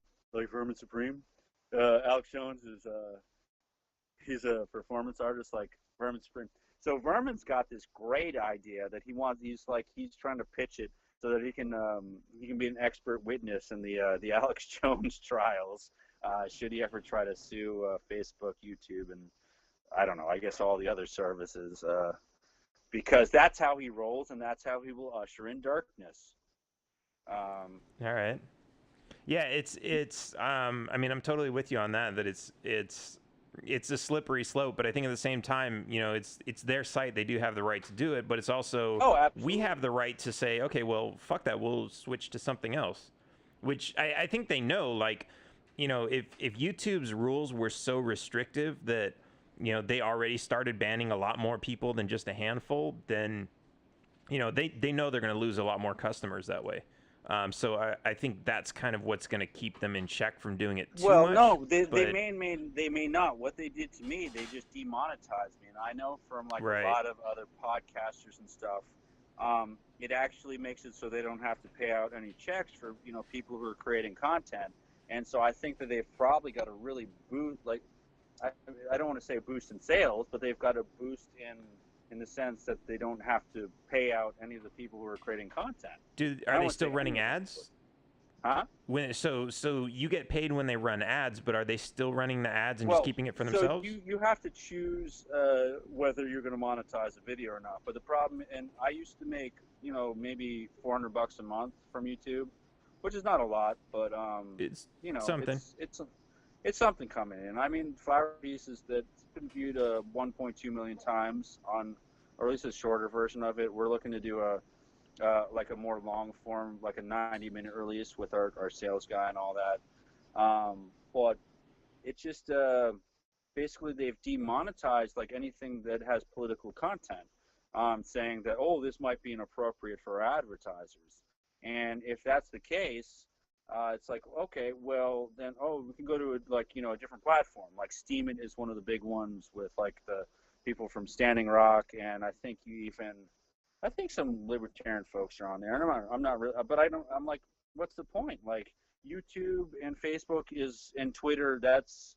Alex Jones is he's a performance artist like Vermin Supreme. So Vermin's got this great idea that he's trying to pitch it so that he can be an expert witness in the Alex Jones trials, should he ever try to sue Facebook, YouTube, and I don't know, I guess all the other services, because that's how he rolls, and that's how he will usher in darkness. All right. Yeah, it's I mean, I'm totally with you on that it's a slippery slope, but I think at the same time, it's their site. They do have the right to do it, but it's also, we have the right to say, okay, well, fuck that. We'll switch to something else, which I think they know, like, if YouTube's rules were so restrictive that, they already started banning a lot more people than just a handful, then, they know they're going to lose a lot more customers that way. So I think that's kind of what's going to keep them in check from doing it too much. Well, no, they may not. What they did to me, they just demonetized me. And I know from a lot of other podcasters and stuff, it actually makes it so they don't have to pay out any checks for people who are creating content. And so I think that they've probably got a really boost. Like, I don't want to say a boost in sales, but they've got a boost in the sense that they don't have to pay out any of the people who are creating content. Are they still running ads? Huh? So you get paid when they run ads, but are they still running the ads and just keeping it for themselves? So you have to choose whether you're going to monetize a video or not. But the problem, and I used to make maybe $400 a month from YouTube, which is not a lot, but It's something. it's something coming in. I mean, Flower Pieces that's been viewed 1.2 million times on, or at least a shorter version of it. We're looking to do like a more long form, like a 90-minute release with our sales guy and all that. But it's just basically they've demonetized like anything that has political content, saying that, oh, this might be inappropriate for advertisers. And if that's the case, it's like, okay, well then, we can go to a different platform. Like Steemit is one of the big ones with like the people from Standing Rock, and I think some libertarian folks are on there. And I'm not really, but I'm like, what's the point? Like YouTube and Facebook and Twitter. That's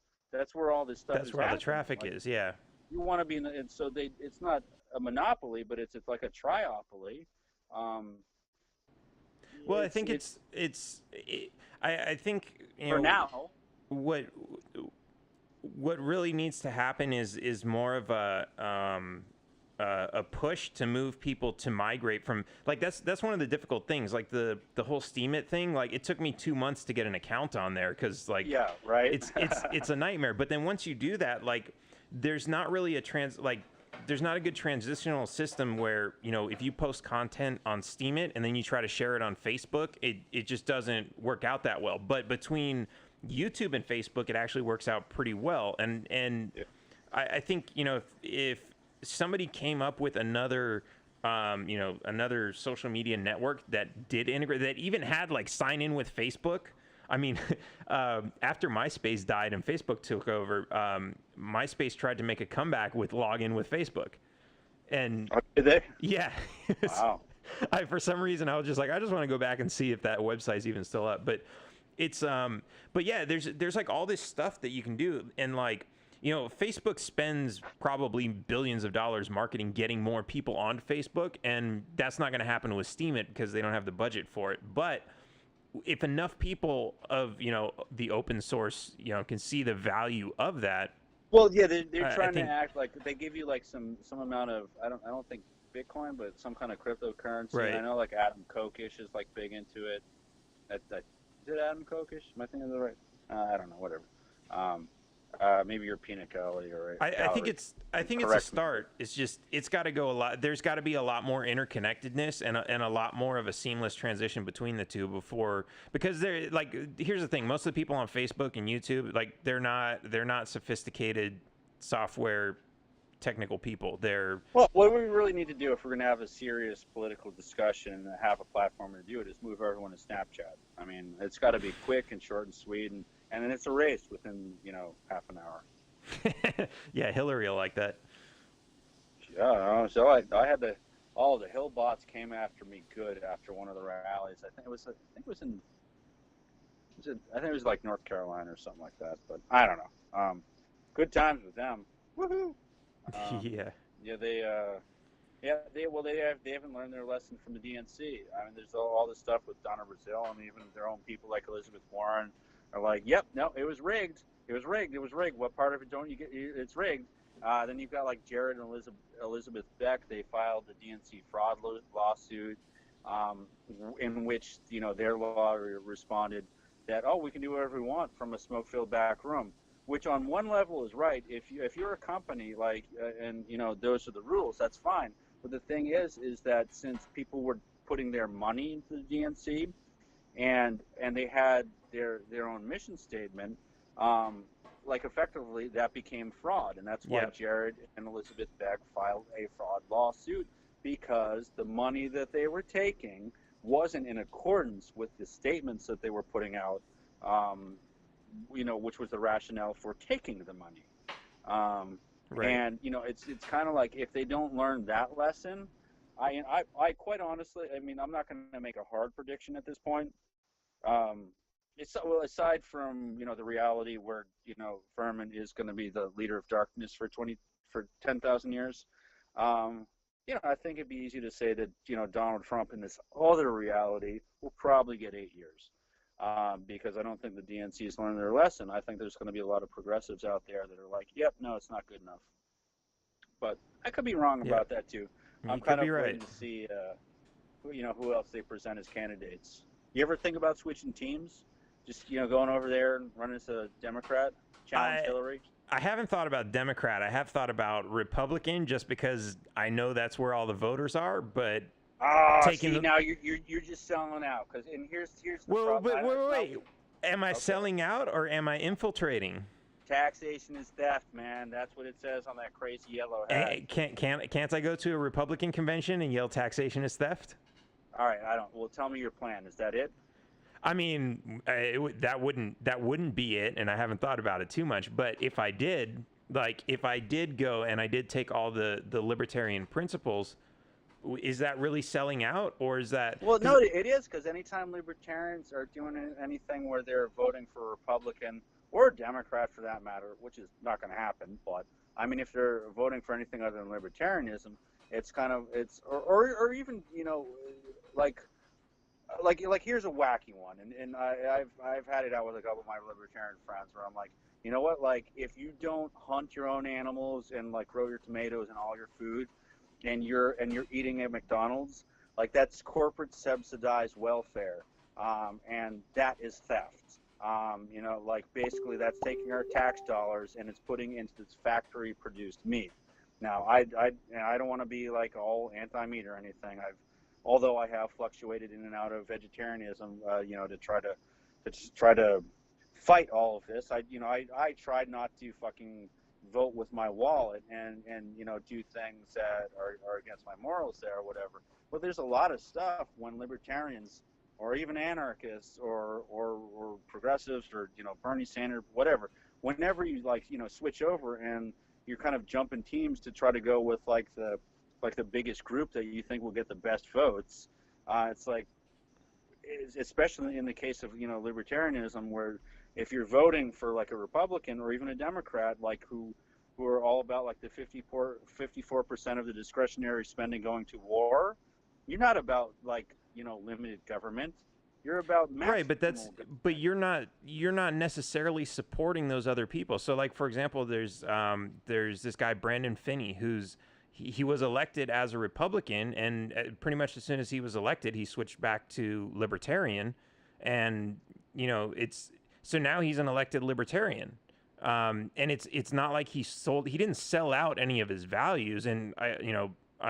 where all this stuff That's is where all the happening. traffic Like, is. Yeah. you want to be and so it's not a monopoly, but it's like a triopoly. Well, I think I think for now. what really needs to happen is more of a push to move people to migrate from, like, that's one of the difficult things, like the whole Steemit thing. Like, it took me 2 months to get an account on there because, like, yeah, right. it's a nightmare. But then once you do that, like, there's not really there's not a good transitional system where, if you post content on Steemit and then you try to share it on Facebook, it just doesn't work out that well. But between YouTube and Facebook, it actually works out pretty well. And Yeah. I think, if somebody came up with another another social media network that did integrate, that even had like sign in with Facebook. I mean, after MySpace died and Facebook took over, MySpace tried to make a comeback with login with Facebook. And did they? Yeah. Wow. For some reason, I was just like, I just want to go back and see if that website's even still up. But it's but yeah, there's like all this stuff that you can do. And like, Facebook spends probably billions of dollars marketing, getting more people onto Facebook, and that's not going to happen with Steemit because they don't have the budget for it. But if enough people of the open source can see the value of that. Well, yeah, they're trying to act like they give you like some amount of, I don't think Bitcoin, but some kind of cryptocurrency. Right. I know like Adam Kokesh is like big into it. Is it Adam Kokesh? Am I thinking of the right? I don't know. Whatever. Maybe you're Peanut Gallery or I think it's a start. It's just, it's got to go a lot. There's got to be a lot more interconnectedness and a lot more of a seamless transition between the two because they're like, here's the thing. Most of the people on Facebook and YouTube, like, they're not sophisticated software technical people. Well, what we really need to do if we're going to have a serious political discussion and have a platform to do it is move everyone to Snapchat. I mean, it's got to be quick and short and sweet, and then it's erased within half an hour. Yeah, Hillary will like that. Yeah, so I had all the Hill bots came after me good after one of the rallies. I think it was like North Carolina or something like that, but I don't know. Good times with them. Woohoo! Yeah. Yeah, they haven't learned their lesson from the DNC. I mean, there's all this stuff with Donna Brazile, and even their own people like Elizabeth Warren are like, yep, no, it was rigged. It was rigged. It was rigged. What part of it don't you get? It's rigged. Then you've got like Jared and Elizabeth Beck. They filed the DNC fraud lawsuit, in which their lawyer responded that, oh, we can do whatever we want from a smoke-filled back room. Which on one level is right. If you're a company like and those are the rules, that's fine. But the thing is that since people were putting their money into the DNC, and they had their own mission statement, like effectively that became fraud, and that's why Jared and Elizabeth Beck filed a fraud lawsuit, because the money that they were taking wasn't in accordance with the statements that they were putting out. Which was the rationale for taking the money. Right. And it's kind of like, if they don't learn that lesson, I quite honestly, I mean, I'm not going to make a hard prediction at this point. Aside from the reality where Vermin is going to be the leader of darkness for 10,000 years. I think it'd be easy to say that Donald Trump in this other reality will probably get 8 years. Because I don't think the DNC has learned their lesson. I think there's going to be a lot of progressives out there that are like, yep, no, it's not good enough. But I could be wrong about that too. I'm kind of waiting to see who else they present as candidates. You ever think about switching teams? Just going over there and running as a Democrat, challenge I Hillary. I haven't thought about Democrat. I have thought about Republican, just because I know that's where all the voters are. But Ah, taking see the now you're just selling out and here's the well, problem. but wait. Am I Okay. selling out or am I infiltrating? Taxation is theft, man. That's what it says on that crazy yellow hat. Can't I go to a Republican convention and yell taxation is theft? All right, I don't. Well, tell me your plan. Is that it? I mean, that wouldn't be it, and I haven't thought about it too much. But if I did, if I did go and I did take all the libertarian principles, is that really selling out, or is that? Well, no, it is, because anytime libertarians are doing anything where they're voting for a Republican or a Democrat for that matter, which is not going to happen, but I mean, if they're voting for anything other than libertarianism, it's kind of or even like here's a wacky one, and I've had it out with a couple of my libertarian friends where I'm like, you know what, like if you don't hunt your own animals and like grow your tomatoes and all your food, and you're eating at McDonald's, like that's corporate subsidized welfare, and that is theft. Like basically that's taking our tax dollars and it's putting into this factory produced meat. Now I don't want to be like all anti-meat or anything. Although I have fluctuated in and out of vegetarianism, to try to fight all of this. I tried not to fucking vote with my wallet and do things that are against my morals there or whatever. But there's a lot of stuff when libertarians or even anarchists or progressives or Bernie Sanders, whatever, whenever you switch over and you're kind of jumping teams to try to go with the biggest group that you think will get the best votes, it's like, especially in the case of libertarianism, where if you're voting for like a Republican or even a Democrat, like who are all about like the 54% of the discretionary spending going to war, you're not about limited government. You're about Right, but you're not necessarily supporting those other people. So like for example, there's this guy Brandon Finney who's he was elected as a Republican, and pretty much as soon as he was elected, he switched back to libertarian, and so now he's an elected libertarian, and it's not like he didn't sell out any of his values, and I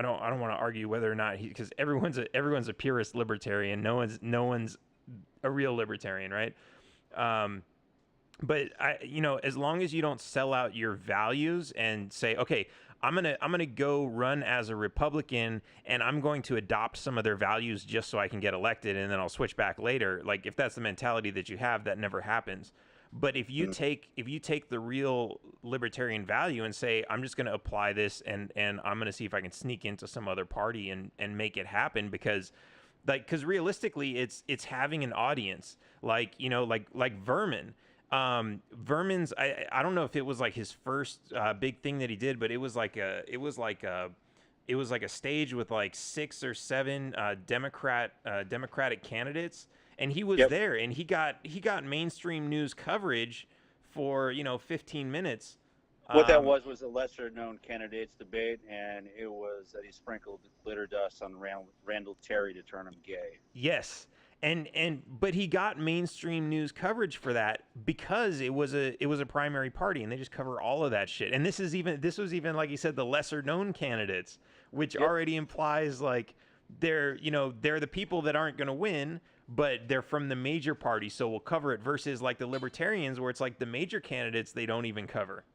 don't want to argue whether or not because everyone's a purist libertarian, no one's a real libertarian, right? But as long as you don't sell out your values and say, okay, I'm gonna go run as a Republican and I'm going to adopt some of their values just so I can get elected, and then I'll switch back later. Like if that's the mentality that you have, that never happens. But if you take the real libertarian value and say, I'm just going to apply this and I'm going to see if I can sneak into some other party and make it happen, because realistically it's having an audience, like Vermin. Vermin's I don't know if it was like his first big thing that he did, but it was like a stage with like 6 or 7 Democratic candidates, and he was there, and he got mainstream news coverage for 15 minutes. What that was a lesser known candidates debate, and it was that he sprinkled glitter dust on Randall Terry to turn him gay. Yes. But he got mainstream news coverage for that because it was a primary party, and they just cover all of that shit. And this was even like you said, the lesser known candidates, which already implies like they're the people that aren't going to win, but they're from the major party, so we'll cover it, versus like the libertarians where it's like the major candidates they don't even cover.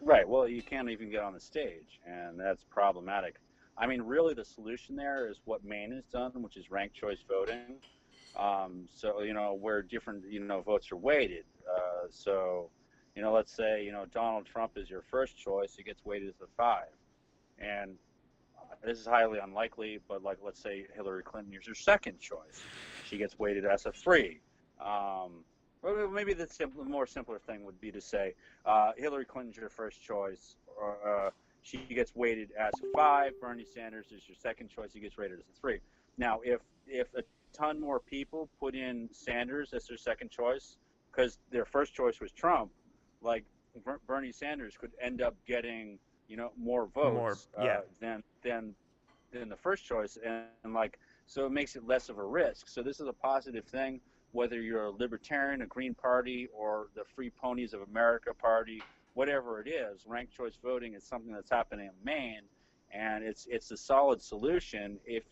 Right. Well, you can't even get on the stage, and that's problematic. I mean, really the solution there is what Maine has done, which is ranked choice voting. So, where different, votes are weighted. So, let's say, Donald Trump is your first choice, he gets weighted as a 5. And this is highly unlikely, but like, let's say Hillary Clinton is your second choice. She gets weighted as a 3. Or maybe the more simpler thing would be to say Hillary Clinton's your first choice, or she gets weighted as a 5. Bernie Sanders is your second choice, he gets rated as a 3. Now, if a ton more people put in Sanders as their second choice, because their first choice was Trump, like Bernie Sanders could end up getting more votes than the first choice, and like So it makes it less of a risk. So this is a positive thing, whether you're a libertarian, a Green Party, or the Free Ponies of America Party, whatever it is. Ranked choice voting is something that's happening in Maine, and it's a solid solution. If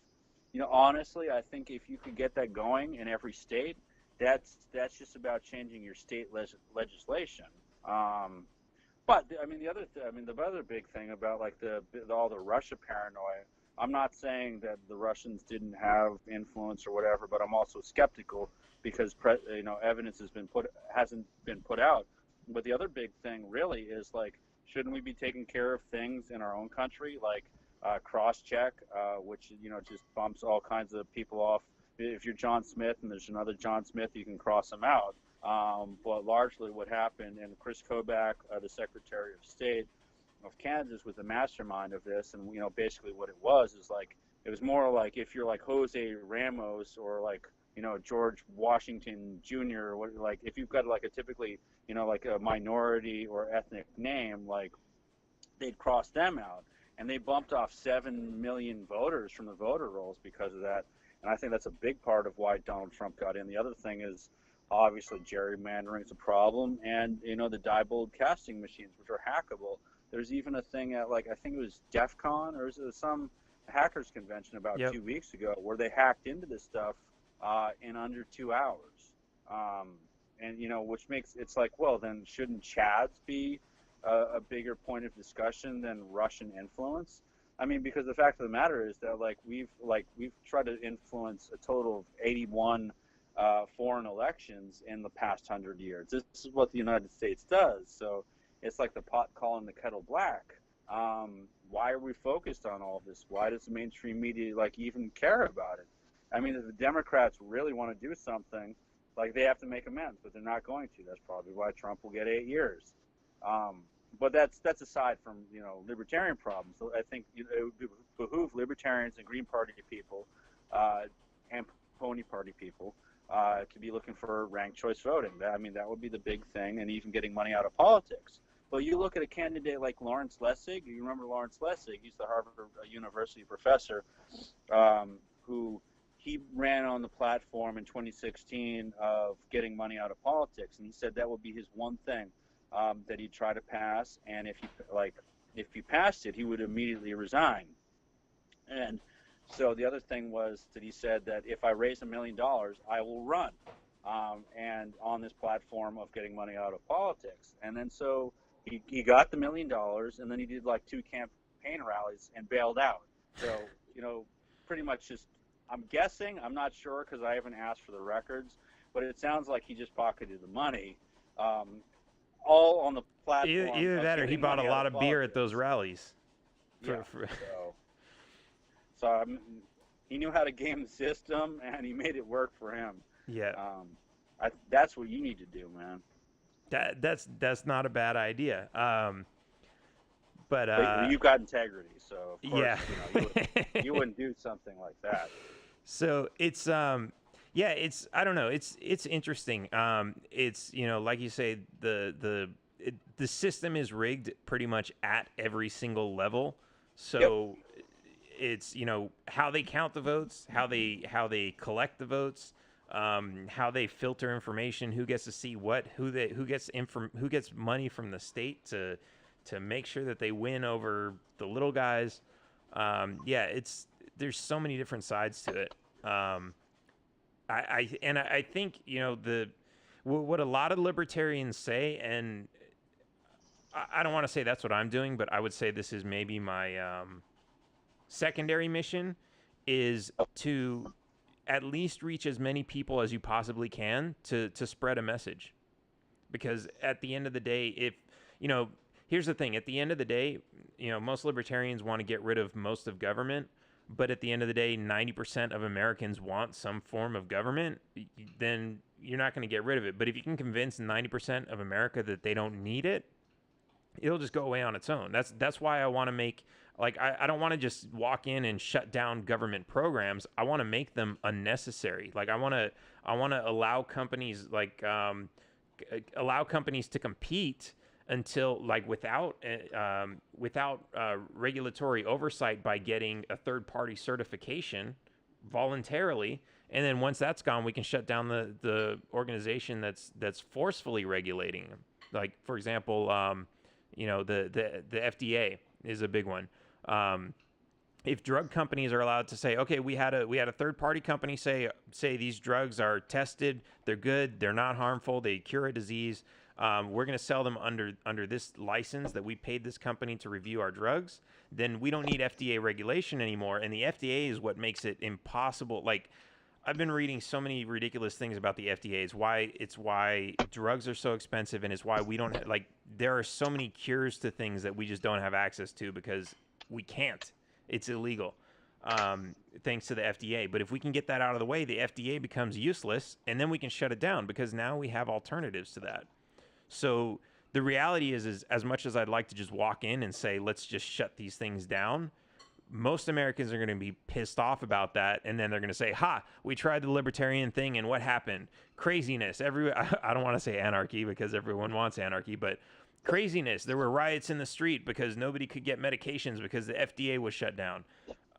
honestly, I think if you could get that going in every state, that's just about changing your state legislation. But I mean, the other big thing about like all the Russia paranoia. I'm not saying that the Russians didn't have influence or whatever, but I'm also skeptical because evidence hasn't been put out. But the other big thing really is like, shouldn't we be taking care of things in our own country, like cross-check, which just bumps all kinds of people off. If you're John Smith and there's another John Smith, you can cross them out. But largely what happened, and Chris Kobach, the Secretary of State of Kansas, was the mastermind of this, and basically what it was is like, it was more like if you're like Jose Ramos or like George Washington Jr., or what, like if you've got like a typically like a minority or ethnic name, like they'd cross them out, and they bumped off 7 million voters from the voter rolls because of that. And I think that's a big part of why Donald Trump got in. The other thing is obviously gerrymandering is a problem, and the Diebold casting machines, which are hackable. There's even a thing at like, I think it was DEF CON or some hackers convention about 2 weeks ago, where they hacked into this stuff in under 2 hours. And which makes it's like, well, then shouldn't Chads be a bigger point of discussion than Russian influence? I mean, because the fact of the matter is that we've tried to influence a total of 81 foreign elections in the past 100 years. This is what the United States does. So it's like the pot calling the kettle black. Why are we focused on all this? Why does the mainstream media even care about it? I mean, if the Democrats really want to do something, they have to make amends, but they're not going to. That's probably why Trump will get 8 years. But that's aside from libertarian problems. So I think it would behoove libertarians and Green Party people and Pony Party people to be looking for ranked choice voting. That would be the big thing, and even getting money out of politics. But you look at a candidate like Lawrence Lessig. You remember Lawrence Lessig? He's the Harvard University professor who he ran on the platform in 2016 of getting money out of politics, and he said that would be his one thing that he'd try to pass, and if he passed it, he would immediately resign. And so the other thing was that he said that if I raise $1 million, I will run, and on this platform of getting money out of politics. And then so he got the $1 million, and then he did 2 campaign rallies and bailed out. So pretty much just, I'm guessing, I'm not sure because I haven't asked for the records, but it sounds like he just pocketed the money. All on the platform. Either that, or he bought a lot of beer at those rallies. He knew how to game the system, and he made it work for him. Yeah. That's what you need to do, man. That's not a bad idea. But you've got integrity, so of course, yeah, you wouldn't do something like that. So it's it's, I don't know, it's interesting. It's like you say, the system is rigged pretty much at every single level. So it's how they count the votes, how they collect the votes, how they filter information, who gets to see what, who gets money from the state to make sure that they win over the little guys. There's so many different sides to it. I think what a lot of libertarians say, and I don't want to say that's what I'm doing, but I would say this is maybe my secondary mission, is to at least reach as many people as you possibly can to spread a message. Because at the end of the day, if here's the thing, at the end of the day, most libertarians want to get rid of most of government. But at the end of the day, 90% of Americans want some form of government, then you're not going to get rid of it. But if you can convince 90% of America that they don't need it, it'll just go away on its own. That's why I want to make, I don't want to just walk in and shut down government programs. I want to make them unnecessary. I want to allow companies allow companies to compete until without regulatory oversight by getting a third-party certification voluntarily, and then once that's gone, we can shut down the organization that's forcefully regulating them. Like, for example, the FDA is a big one. If drug companies are allowed to say, okay, we had a third party company say these drugs are tested, they're good, they're not harmful, they cure a disease. We're going to sell them under this license that we paid this company to review our drugs. Then we don't need FDA regulation anymore, and the FDA is what makes it impossible. Like, I've been reading so many ridiculous things about the FDA. It's why drugs are so expensive, and it's why we don't like. There are so many cures to things that we just don't have access to because we can't. It's illegal, thanks to the FDA. But if we can get that out of the way, the FDA becomes useless, and then we can shut it down because now we have alternatives to that. So the reality is as much as I'd like to just walk in and say, let's just shut these things down, most Americans are going to be pissed off about that. And then they're going to say, ha, we tried the libertarian thing and what happened? Craziness. I don't want to say anarchy because everyone wants anarchy, but craziness. There were riots in the street because nobody could get medications because the FDA was shut down.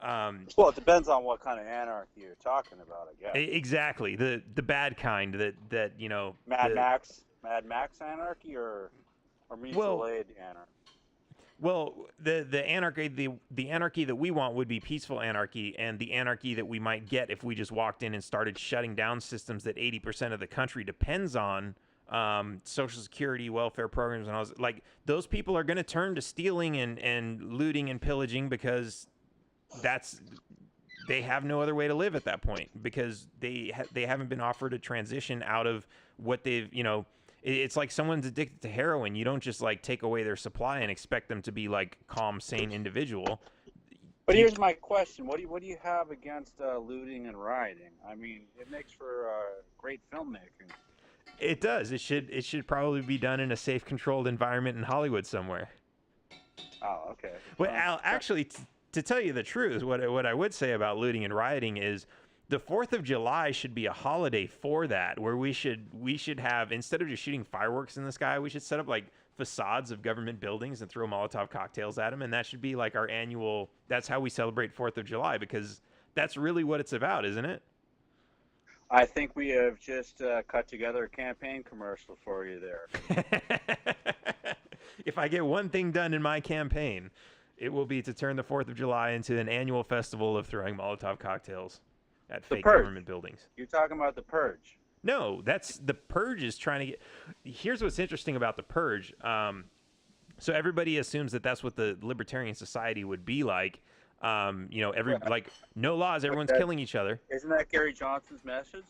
Well, it depends on what kind of anarchy you're talking about, I guess. Exactly. The bad kind that Mad Max anarchy or mutual aid anarchy. Well, the anarchy that we want would be peaceful anarchy, and the anarchy that we might get if we just walked in and started shutting down systems that 80% of the country depends on, Social Security, welfare programs, and all this. Like, those people are going to turn to stealing and looting and pillaging because they have no other way to live at that point because they haven't been offered a transition out of what they've, it's like someone's addicted to heroin. You don't just like take away their supply and expect them to be like calm, sane individual. But here's my question: what do you have against looting and rioting? I mean, it makes for great filmmaking. It does. It should probably be done in a safe, controlled environment in Hollywood somewhere. Oh, okay. But Al, actually, to tell you the truth, what I would say about looting and rioting is, the 4th of July should be a holiday for that, where we should have, instead of just shooting fireworks in the sky, we should set up like facades of government buildings and throw Molotov cocktails at them, and that should be like our annual. That's how we celebrate 4th of July, because that's really what it's about, isn't it? I think we have just cut together a campaign commercial for you there. If I get one thing done in my campaign, it will be to turn the 4th of July into an annual festival of throwing Molotov cocktails at fake government buildings. You're talking about the Purge. No, that's the Purge is trying to get. Here's what's interesting about the Purge. So everybody assumes that that's what the libertarian society would be like. Like no laws, everyone's killing each other. Isn't that Gary Johnson's message?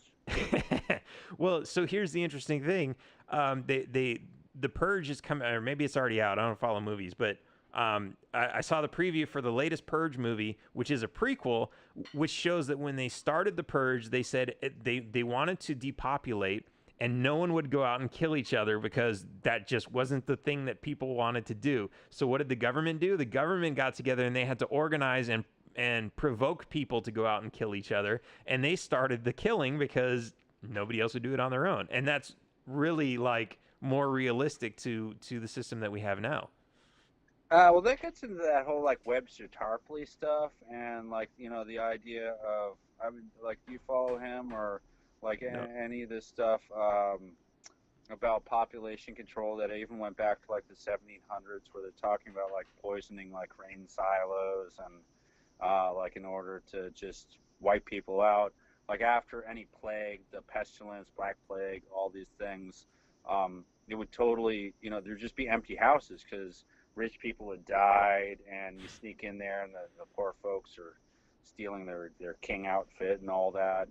Well, so here's the interesting thing. The Purge is coming, or maybe it's already out. I don't follow movies, but I saw the preview for the latest Purge movie, which is a prequel, which shows that when they started the Purge, they said they wanted to depopulate and no one would go out and kill each other because that just wasn't the thing that people wanted to do. So what did the government do? The government got together and they had to organize and provoke people to go out and kill each other. And they started the killing because nobody else would do it on their own. And that's really like more realistic to the system that we have now. Well, that gets into that whole like Webster Tarpley stuff, and like the idea of, I mean, like, do you follow him or like any of this stuff about population control that even went back to like the 1700s, where they're talking about like poisoning like grain silos and like in order to just wipe people out, like after any plague, the pestilence, Black Plague, all these things, it would totally, there'd just be empty houses because rich people had died, and you sneak in there, and the poor folks are stealing their king outfit and all that.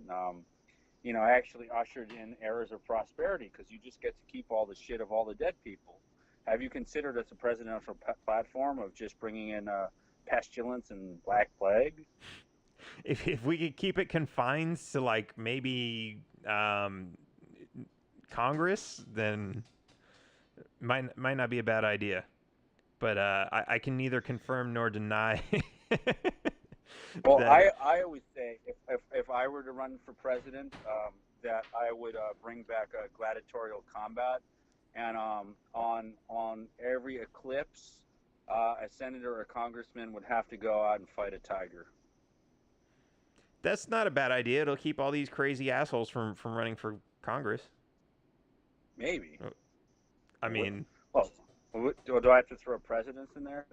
Actually ushered in eras of prosperity because you just get to keep all the shit of all the dead people. Have you considered as a presidential platform of just bringing in pestilence and Black Plague? If we could keep it confined to like maybe Congress, then might not be a bad idea. But I can neither confirm nor deny. Well, I always say if I were to run for president, that I would bring back a gladiatorial combat, and on every eclipse, a senator or a congressman would have to go out and fight a tiger. That's not a bad idea. It'll keep all these crazy assholes from running for Congress. Maybe. I mean, Oh, do I have to throw presidents in there?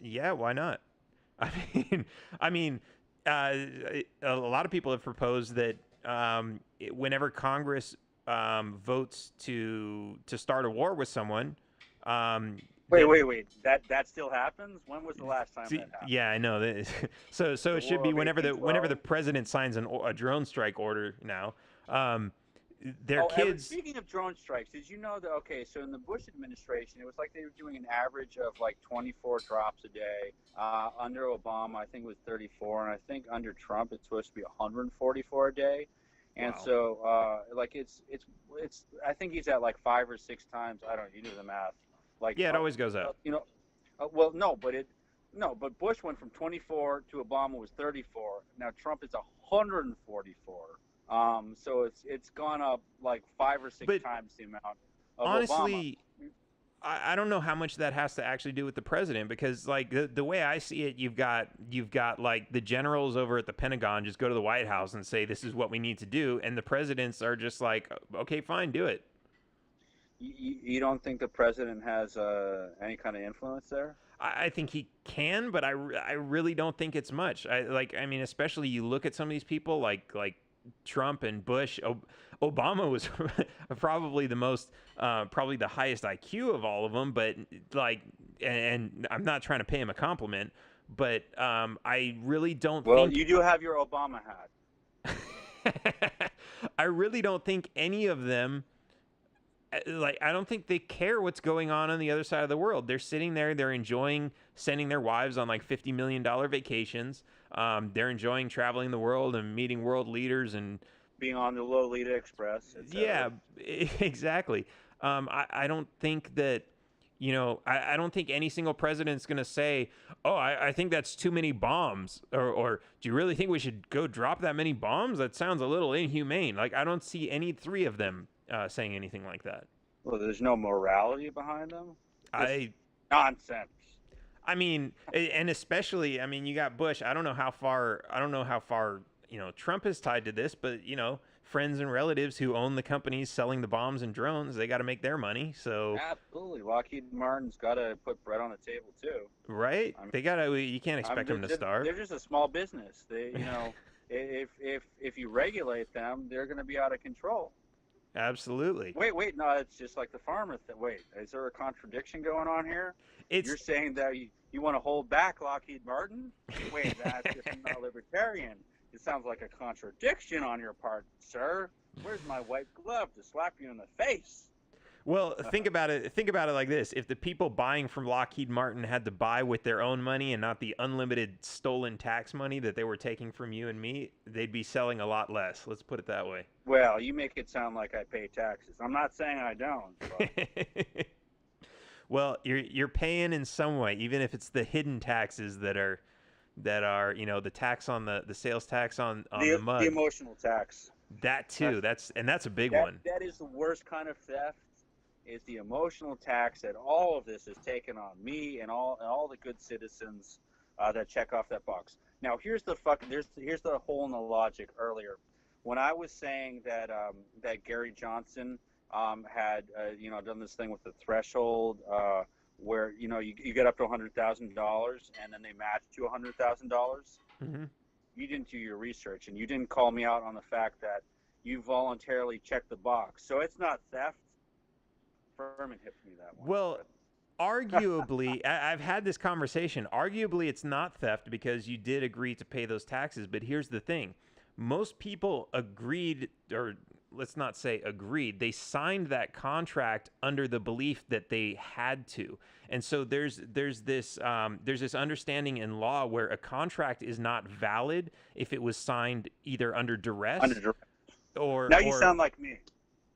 yeah, why not? I mean, I mean, a lot of people have proposed that whenever Congress votes to start a war with someone, that Wait. That still happens? When was the last time that happened? yeah, I know. So The it should War be of whenever the 1812? president signs a drone strike order now. Their Oh, kids. speaking of drone strikes, did you know that? Okay, so in the Bush administration, it was like they were doing an average of like 24 drops a day. Under Obama, I think it was 34, and I think under Trump, it's supposed to be 144 a day. And Wow. so, like, it's. I think he's at like 5 or 6 times. I don't know. You do the math. Like, Yeah, it always goes up. you know, well, no, but Bush went from 24 to Obama was 34. Now Trump is 144. So it's gone up like 5 or 6 But times the amount of Obama. honestly, I don't know how much that has to actually do with the president, because like the way I see it, you've got like the generals over at the Pentagon just go to the White House and say this is what we need to do, and the presidents are just like, okay, fine, do it. You don't think the president has any kind of influence there? I think he can, but I really don't think it's much. I mean, especially you look at some of these people like Trump and Bush. Obama was probably the most, probably the highest IQ of all of them. But like, and I'm not trying to pay him a compliment, but I really don't. Well, think... you do have your Obama hat. I really don't think any of them. Like, I don't think they care what's going on the other side of the world. They're sitting there, they're enjoying sending their wives on like $50 million vacations. They're enjoying traveling the world and meeting world leaders and being on the Lolita Express. Yeah, exactly. I don't think that, I don't think any single president's going to say, oh, I think that's too many bombs. Or do you really think we should go drop that many bombs? That sounds a little inhumane. Like, I don't see any three of them saying anything like that. Well, there's no morality behind them. Nonsense. I mean, and especially, I mean, you got Bush. I don't know how far Trump is tied to this, but friends and relatives who own the companies selling the bombs and drones, they got to make their money. So absolutely, Lockheed Martin's got to put bread on the table too. Right? I mean, they got to. You can't expect them to starve. They're just a small business. They, if you regulate them, they're going to be out of control. Absolutely. Wait, no, it's just like the farmer. Wait, is there a contradiction going on here? You're saying that you want to hold back Lockheed Martin? Wait, that's just not libertarian. It sounds like a contradiction on your part, sir. Where's my white glove to slap you in the face? Well, think about it. Think about it like this: if the people buying from Lockheed Martin had to buy with their own money and not the unlimited stolen tax money that they were taking from you and me, they'd be selling a lot less. Let's put it that way. Well, you make it sound like I pay taxes. I'm not saying I don't. But... Well, you're paying in some way, even if it's the hidden taxes that are the tax on the sales tax on the mug. The emotional tax. That too. That's a big one. That is the worst kind of theft. Is the emotional tax that all of this is taken on me and all the good citizens that check off that box. Now here's the hole in the logic earlier. When I was saying that that Gary Johnson had done this thing with the threshold where you get up to $100,000 and then they match to $100,000. Mm-hmm. You didn't do your research and you didn't call me out on the fact that you voluntarily checked the box. So it's not theft. Vermin hit me that one. Well, arguably, I've had this conversation. Arguably, it's not theft because you did agree to pay those taxes. But here's the thing. Most people agreed, or let's not say agreed, they signed that contract under the belief that they had to. And so there's this understanding in law where a contract is not valid if it was signed either under duress. Or now you sound like me.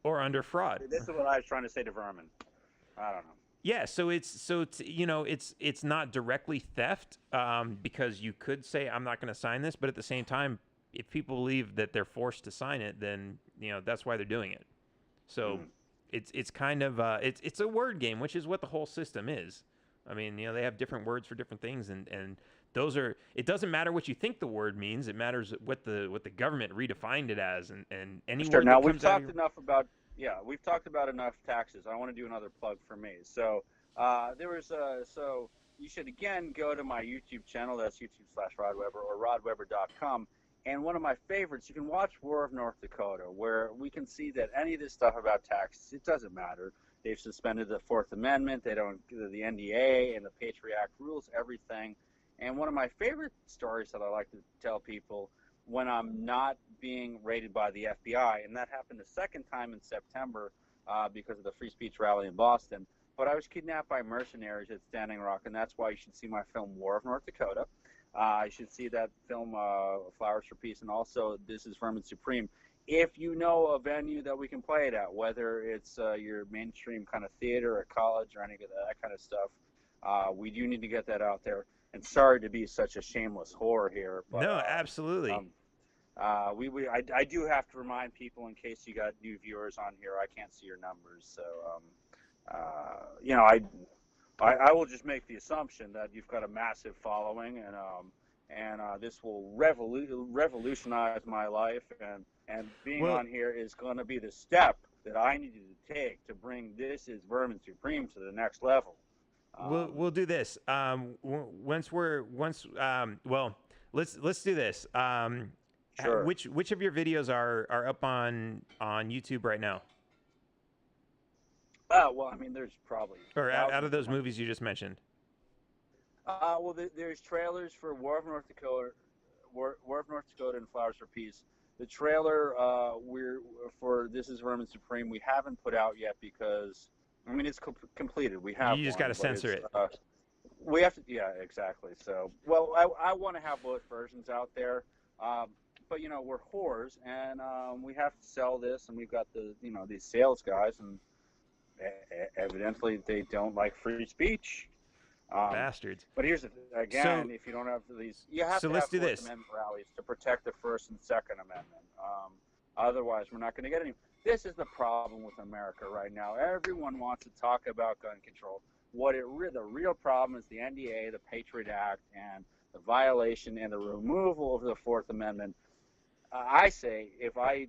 Or under fraud. This is what I was trying to say to Vermin. I don't know. Yeah, so it's not directly theft because you could say I'm not going to sign this, but at the same time, if people believe that they're forced to sign it, then that's why they're doing it. So it's kind of it's a word game, which is what the whole system is. I mean, they have different words for different things, and those are. It doesn't matter what you think the word means. It matters what the government redefined it as, and any Sure. word Now that we've comes out of talked your. enough about we've talked about enough taxes. I want to do another plug for me. So there was so you should again go to my YouTube channel. That's YouTube/RodWeber or RodWeber.com. And one of my favorites, you can watch War of North Dakota, where we can see that any of this stuff about taxes, it doesn't matter. They've suspended the Fourth Amendment. They don't the NDA and the Patriot Act rules everything. And one of my favorite stories that I like to tell people when I'm not being raided by the FBI, and that happened the second time in September because of the free speech rally in Boston. But I was kidnapped by mercenaries at Standing Rock, and that's why you should see my film War of North Dakota. You should see that film Flowers for Peace, and also This is Vermin Supreme. If you know a venue that we can play it at, whether it's your mainstream kind of theater or college or any of that kind of stuff, we do need to get that out there. And sorry to be such a shameless whore here, but No, absolutely. I do have to remind people in case you got new viewers on here. I can't see your numbers, so you know, I will just make the assumption that you've got a massive following, and this will revolutionize my life, and being Well, on here is going to be the step that I needed to take to bring This is Vermin Supreme to the next level. we'll do this. Well, let's do this. Sure. Which of your videos are up on YouTube right now? Well, I mean, there's probably Or out of thousands those movies you just mentioned? Well, there's trailers for War of North Dakota, War of North Dakota, and Flowers for Peace. The trailer for This is Vermin Supreme we haven't put out yet because I mean it's completed. We have. You just got to censor it. We have to. Yeah, exactly. So, well, I want to have both versions out there. But you know we're whores, and we have to sell this, and we've got these sales guys, and evidently they don't like free speech. Bastards. But here's the again, if you don't have these, you have to have Fourth Amendment rallies to protect the First and Second Amendment. Otherwise, we're not going to get any. This is the problem with America right now. Everyone wants to talk about gun control. The real problem is the NDA, the Patriot Act, and the violation and the removal of the Fourth Amendment. I say if I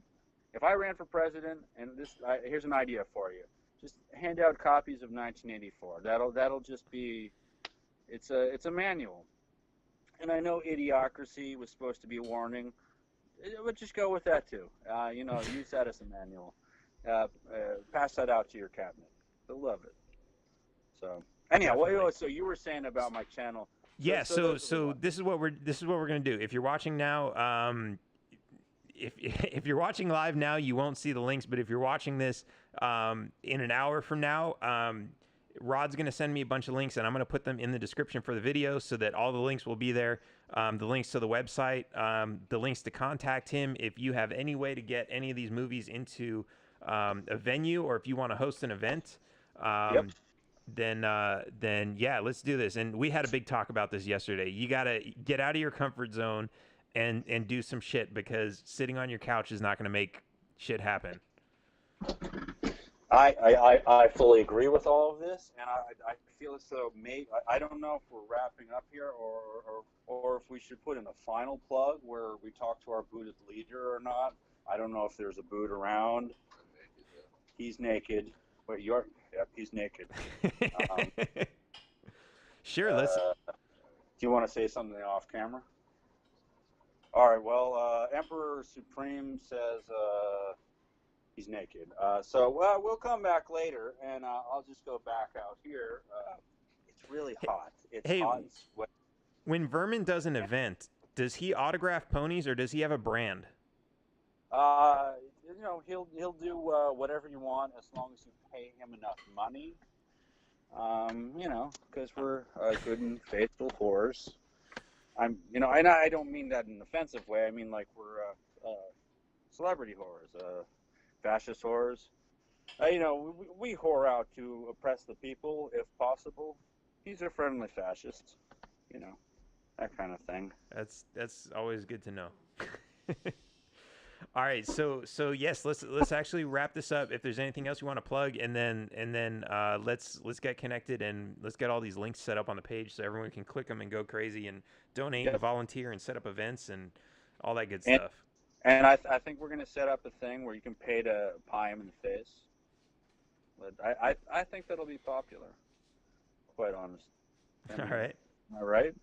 ran for president, and here's an idea for you: just hand out copies of 1984. That'll just be. It's a manual, and I know Idiocracy was supposed to be a warning, but just go with that too. Use that as a manual. Pass that out to your cabinet. They'll love it. So anyhow, so you were saying about my channel. Yeah. So this is what we're gonna do. If you're watching now, if you're watching live now, you won't see the links. But if you're watching this in an hour from now, Rod's going to send me a bunch of links, and I'm going to put them in the description for the video so that all the links will be there. The links to the website, the links to contact him if you have any way to get any of these movies into a venue, or if you want to host an event. Then yeah, let's do this. And we had a big talk about this yesterday. You got to get out of your comfort zone and do some shit, because sitting on your couch is not going to make shit happen. I fully agree with all of this, and I feel as though I don't know if we're wrapping up here or if we should put in a final plug where we talk to our booted leader or not. I don't know if there's a boot around. He's naked. Wait, he's naked. Sure, let's. Do you want to say something off camera? All right. Well, Emperor Supreme says. He's naked. So we'll come back later, and I'll just go back out here. It's really hot. It's hot and sweaty. When Vermin does an event, does he autograph ponies, or does he have a brand? He'll do whatever you want as long as you pay him enough money. Because we're good and faithful whores. And I don't mean that in an offensive way. I mean like we're celebrity whores. Fascist whores. We whore out to oppress the people if possible. He's a friendly fascist. That kind of thing. That's always good to know. All right, so yes, let's actually wrap this up. If there's anything else you want to plug, and then let's get connected and let's get all these links set up on the page so everyone can click them and go crazy and donate and Yep. volunteer and set up events and all that good And stuff. and I think we're gonna set up a thing where you can pay to pie him in the face. But I think that'll be popular. Quite honest. I All mean, right, am I right?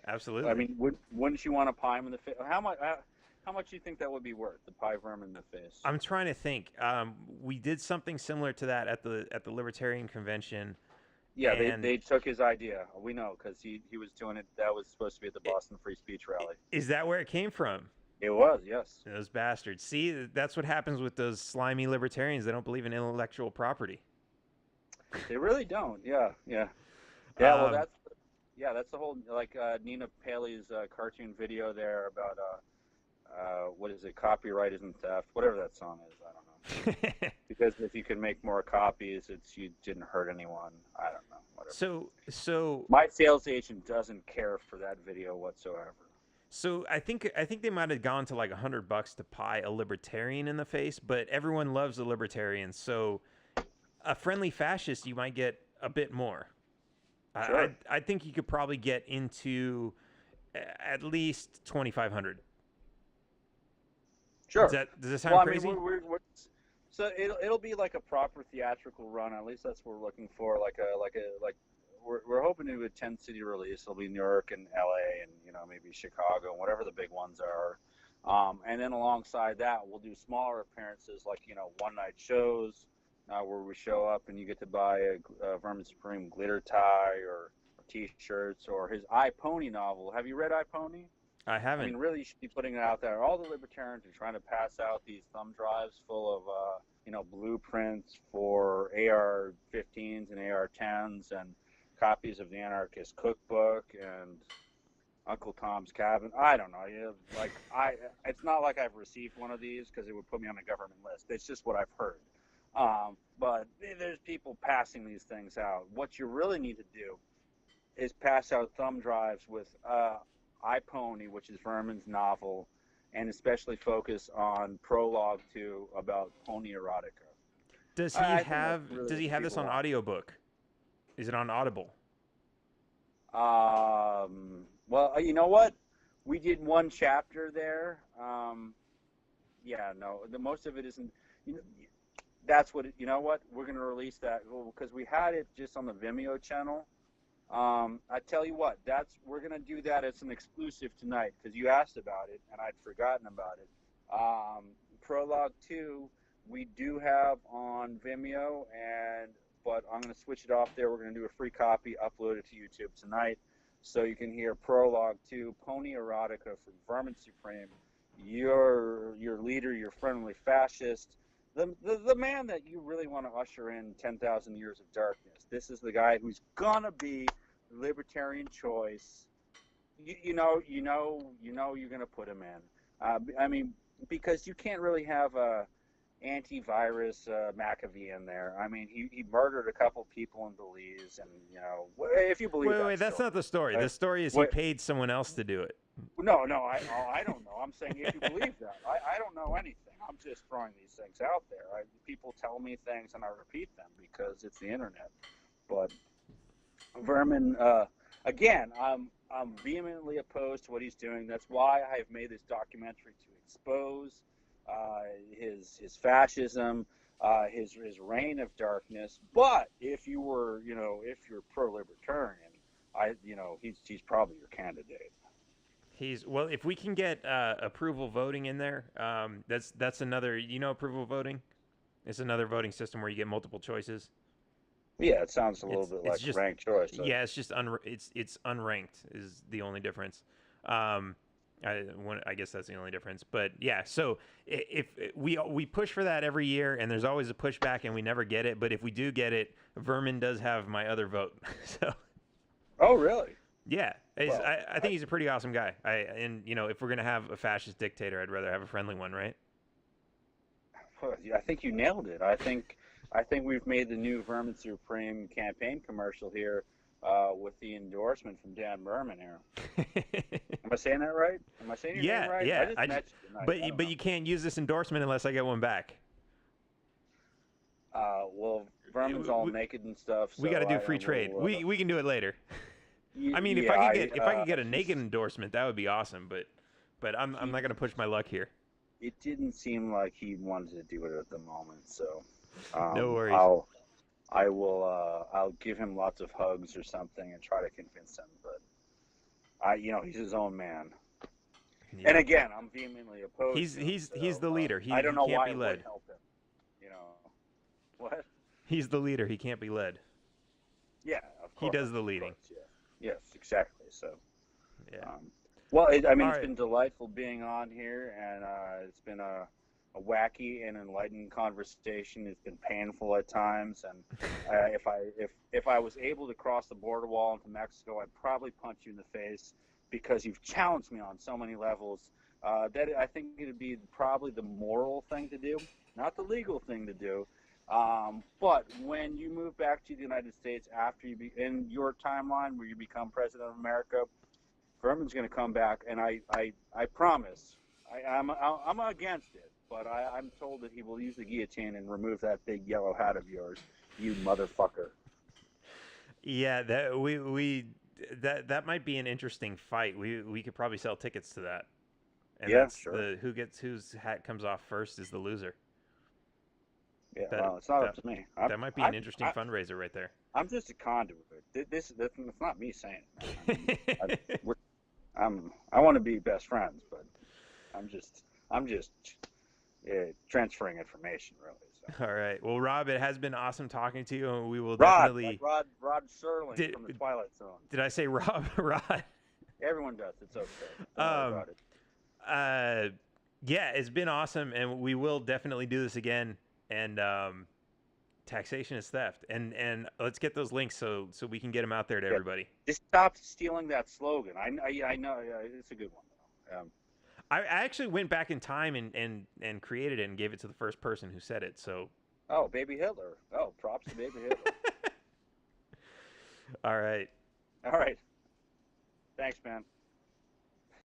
I absolutely. mean, wouldn't you want to pie him in the face? How much do you think that would be worth? The pie Vermin in the face. I'm trying to think. We did something similar to that at the Libertarian Convention, Yeah, and they took his idea. We know because he was doing it. That was supposed to be at the Boston Free Speech rally. is that where it came from? It was, yes. Those bastards. See, that's what happens with those slimy libertarians. They don't believe in intellectual property. They really don't. Yeah, yeah, yeah. Well, Um, that's the whole like Nina Paley's cartoon video there about what is it? Copyright isn't theft. Whatever that song is, I don't know. Because if you can make more copies, you didn't hurt anyone. I don't know. Whatever. so My sales agent doesn't care for that video whatsoever. So I think they might have gone to like $100 to pie a libertarian in the face, but everyone loves a libertarian. So a friendly fascist, you might get a bit more. Sure. I think you could probably get into at least 2,500. Sure. Does that sound Well, I crazy? mean, so it'll be like a proper theatrical run. At least that's what we're looking for. We're hoping to do a 10-city release. It'll be New York and L.A. and maybe Chicago and whatever the big ones are. And then alongside that, we'll do smaller appearances like one night shows where we show up and you get to buy a Vermin Supreme glitter tie or T-shirts or his I Pony novel. Have you read I Pony? I I haven't. mean, really, you should be putting it out there. All the libertarians are trying to pass out these thumb drives full of, blueprints for AR-15s and AR-10s and copies of the Anarchist Cookbook and Uncle Tom's Cabin. I don't know. It's not like I've received one of these because it would put me on a government list. It's just what I've heard. But there's people passing these things out. What you really need to do is pass out thumb drives with I Pony, which is Vermin's novel, and especially focus on prologue to about pony erotica. Does he I think have that's really does he what have this people on want. audiobook? Is it on Audible? Well, you know what? We did one chapter there. Yeah, no, the most of it isn't. You know, that's what. You know what? We're going to release that because we had it just on the Vimeo channel. I tell you what, we're gonna do that as an exclusive tonight because you asked about it and I'd forgotten about it. Prologue 2, we do have on Vimeo, but I'm gonna switch it off there. We're gonna do a free copy, upload it to YouTube tonight, so you can hear Prologue 2, Pony Erotica from Vermin Supreme. Your leader, your friendly fascist. The man that you really want to usher in 10,000 years of darkness. This is the guy who's gonna be libertarian choice. You know you're gonna put him in. I mean, because you can't really have a antivirus McAfee in there. I mean, he murdered a couple people in Belize, and if you believe Wait, that's not the story. The story is he paid someone else to do it. No, I don't know. I'm saying if you believe that. I don't know anything. I'm just throwing these things out there. People tell me things and I repeat them because it's the internet. But Vermin, again, I'm vehemently opposed to what he's doing. That's why I've made this documentary to expose his fascism, his reign of darkness. But if you're pro-libertarian, he's probably your candidate. Well, if we can get approval voting in there, that's another. Approval voting. It's another voting system where you get multiple choices. Yeah, it sounds a little bit like just, ranked choice. Yeah, it's just it's unranked is the only difference. I guess that's the only difference. But yeah, so if we push for that every year, and there's always a pushback, and we never get it. But if we do get it, Vermin does have my other vote. So. Oh, really? Yeah, I think he's a pretty awesome guy. If we're gonna have a fascist dictator, I'd rather have a friendly one, right? I think you nailed it. I think we've made the new Vermin Supreme campaign commercial here with the endorsement from Dan Berman here. Am I saying that right? Am I saying your name Yeah, right? I yeah. just met you tonight. I don't But know. you can't use this endorsement unless I get one back. Well, Vermin's all naked and stuff, We so got to do I free trade. will. We can do it later. I mean, Yeah, if I could get a naked endorsement, that would be awesome. But I'm not gonna push my luck here. It didn't seem like he wanted to do it at the moment, so No worries. I'll give him lots of hugs or something and try to convince him. But he's his own man. Yeah. And again, I'm vehemently opposed. He's the leader. I don't know can't why be it led. would help him. What? He's the leader. He can't be led. Yeah, of course. He does the leading. Course, yeah. Yes, exactly. So. Yeah. It's been delightful being on here, and it's been a wacky and enlightening conversation. It's been painful at times, and if I was able to cross the border wall into Mexico, I'd probably punch you in the face because you've challenged me on so many levels. That I think it'd be probably the moral thing to do, not the legal thing to do. But when you move back to the United States after in your timeline where you become president of America, Vermin's going to come back, and I promise, I'm against it, but I'm told that he will use the guillotine and remove that big yellow hat of yours, you motherfucker. Yeah, that might be an interesting fight. We could probably sell tickets to that. And yeah, that's sure. Whose hat comes off first is the loser. Yeah, well, it's not up to me. That might be an interesting fundraiser right there. I'm just a conduit. It's not me saying it. I want to be best friends, but I'm just transferring information, really. So. All right. Well, Rob, it has been awesome talking to you, and we will Rod, definitely. Like Rod Serling from the Twilight Zone. Did I say Rob? Rod. Everyone does. It's okay. Don't worry about it. Yeah, it's been awesome, and we will definitely do this again. And taxation is theft, and let's get those links so we can get them out there to everybody. Just stop stealing that slogan. I know it's a good one though. I actually went back in time and created it and gave it to the first person who said it. So. Oh, Baby Hitler. Oh, props to Baby Hitler. All right. All right. Thanks, man.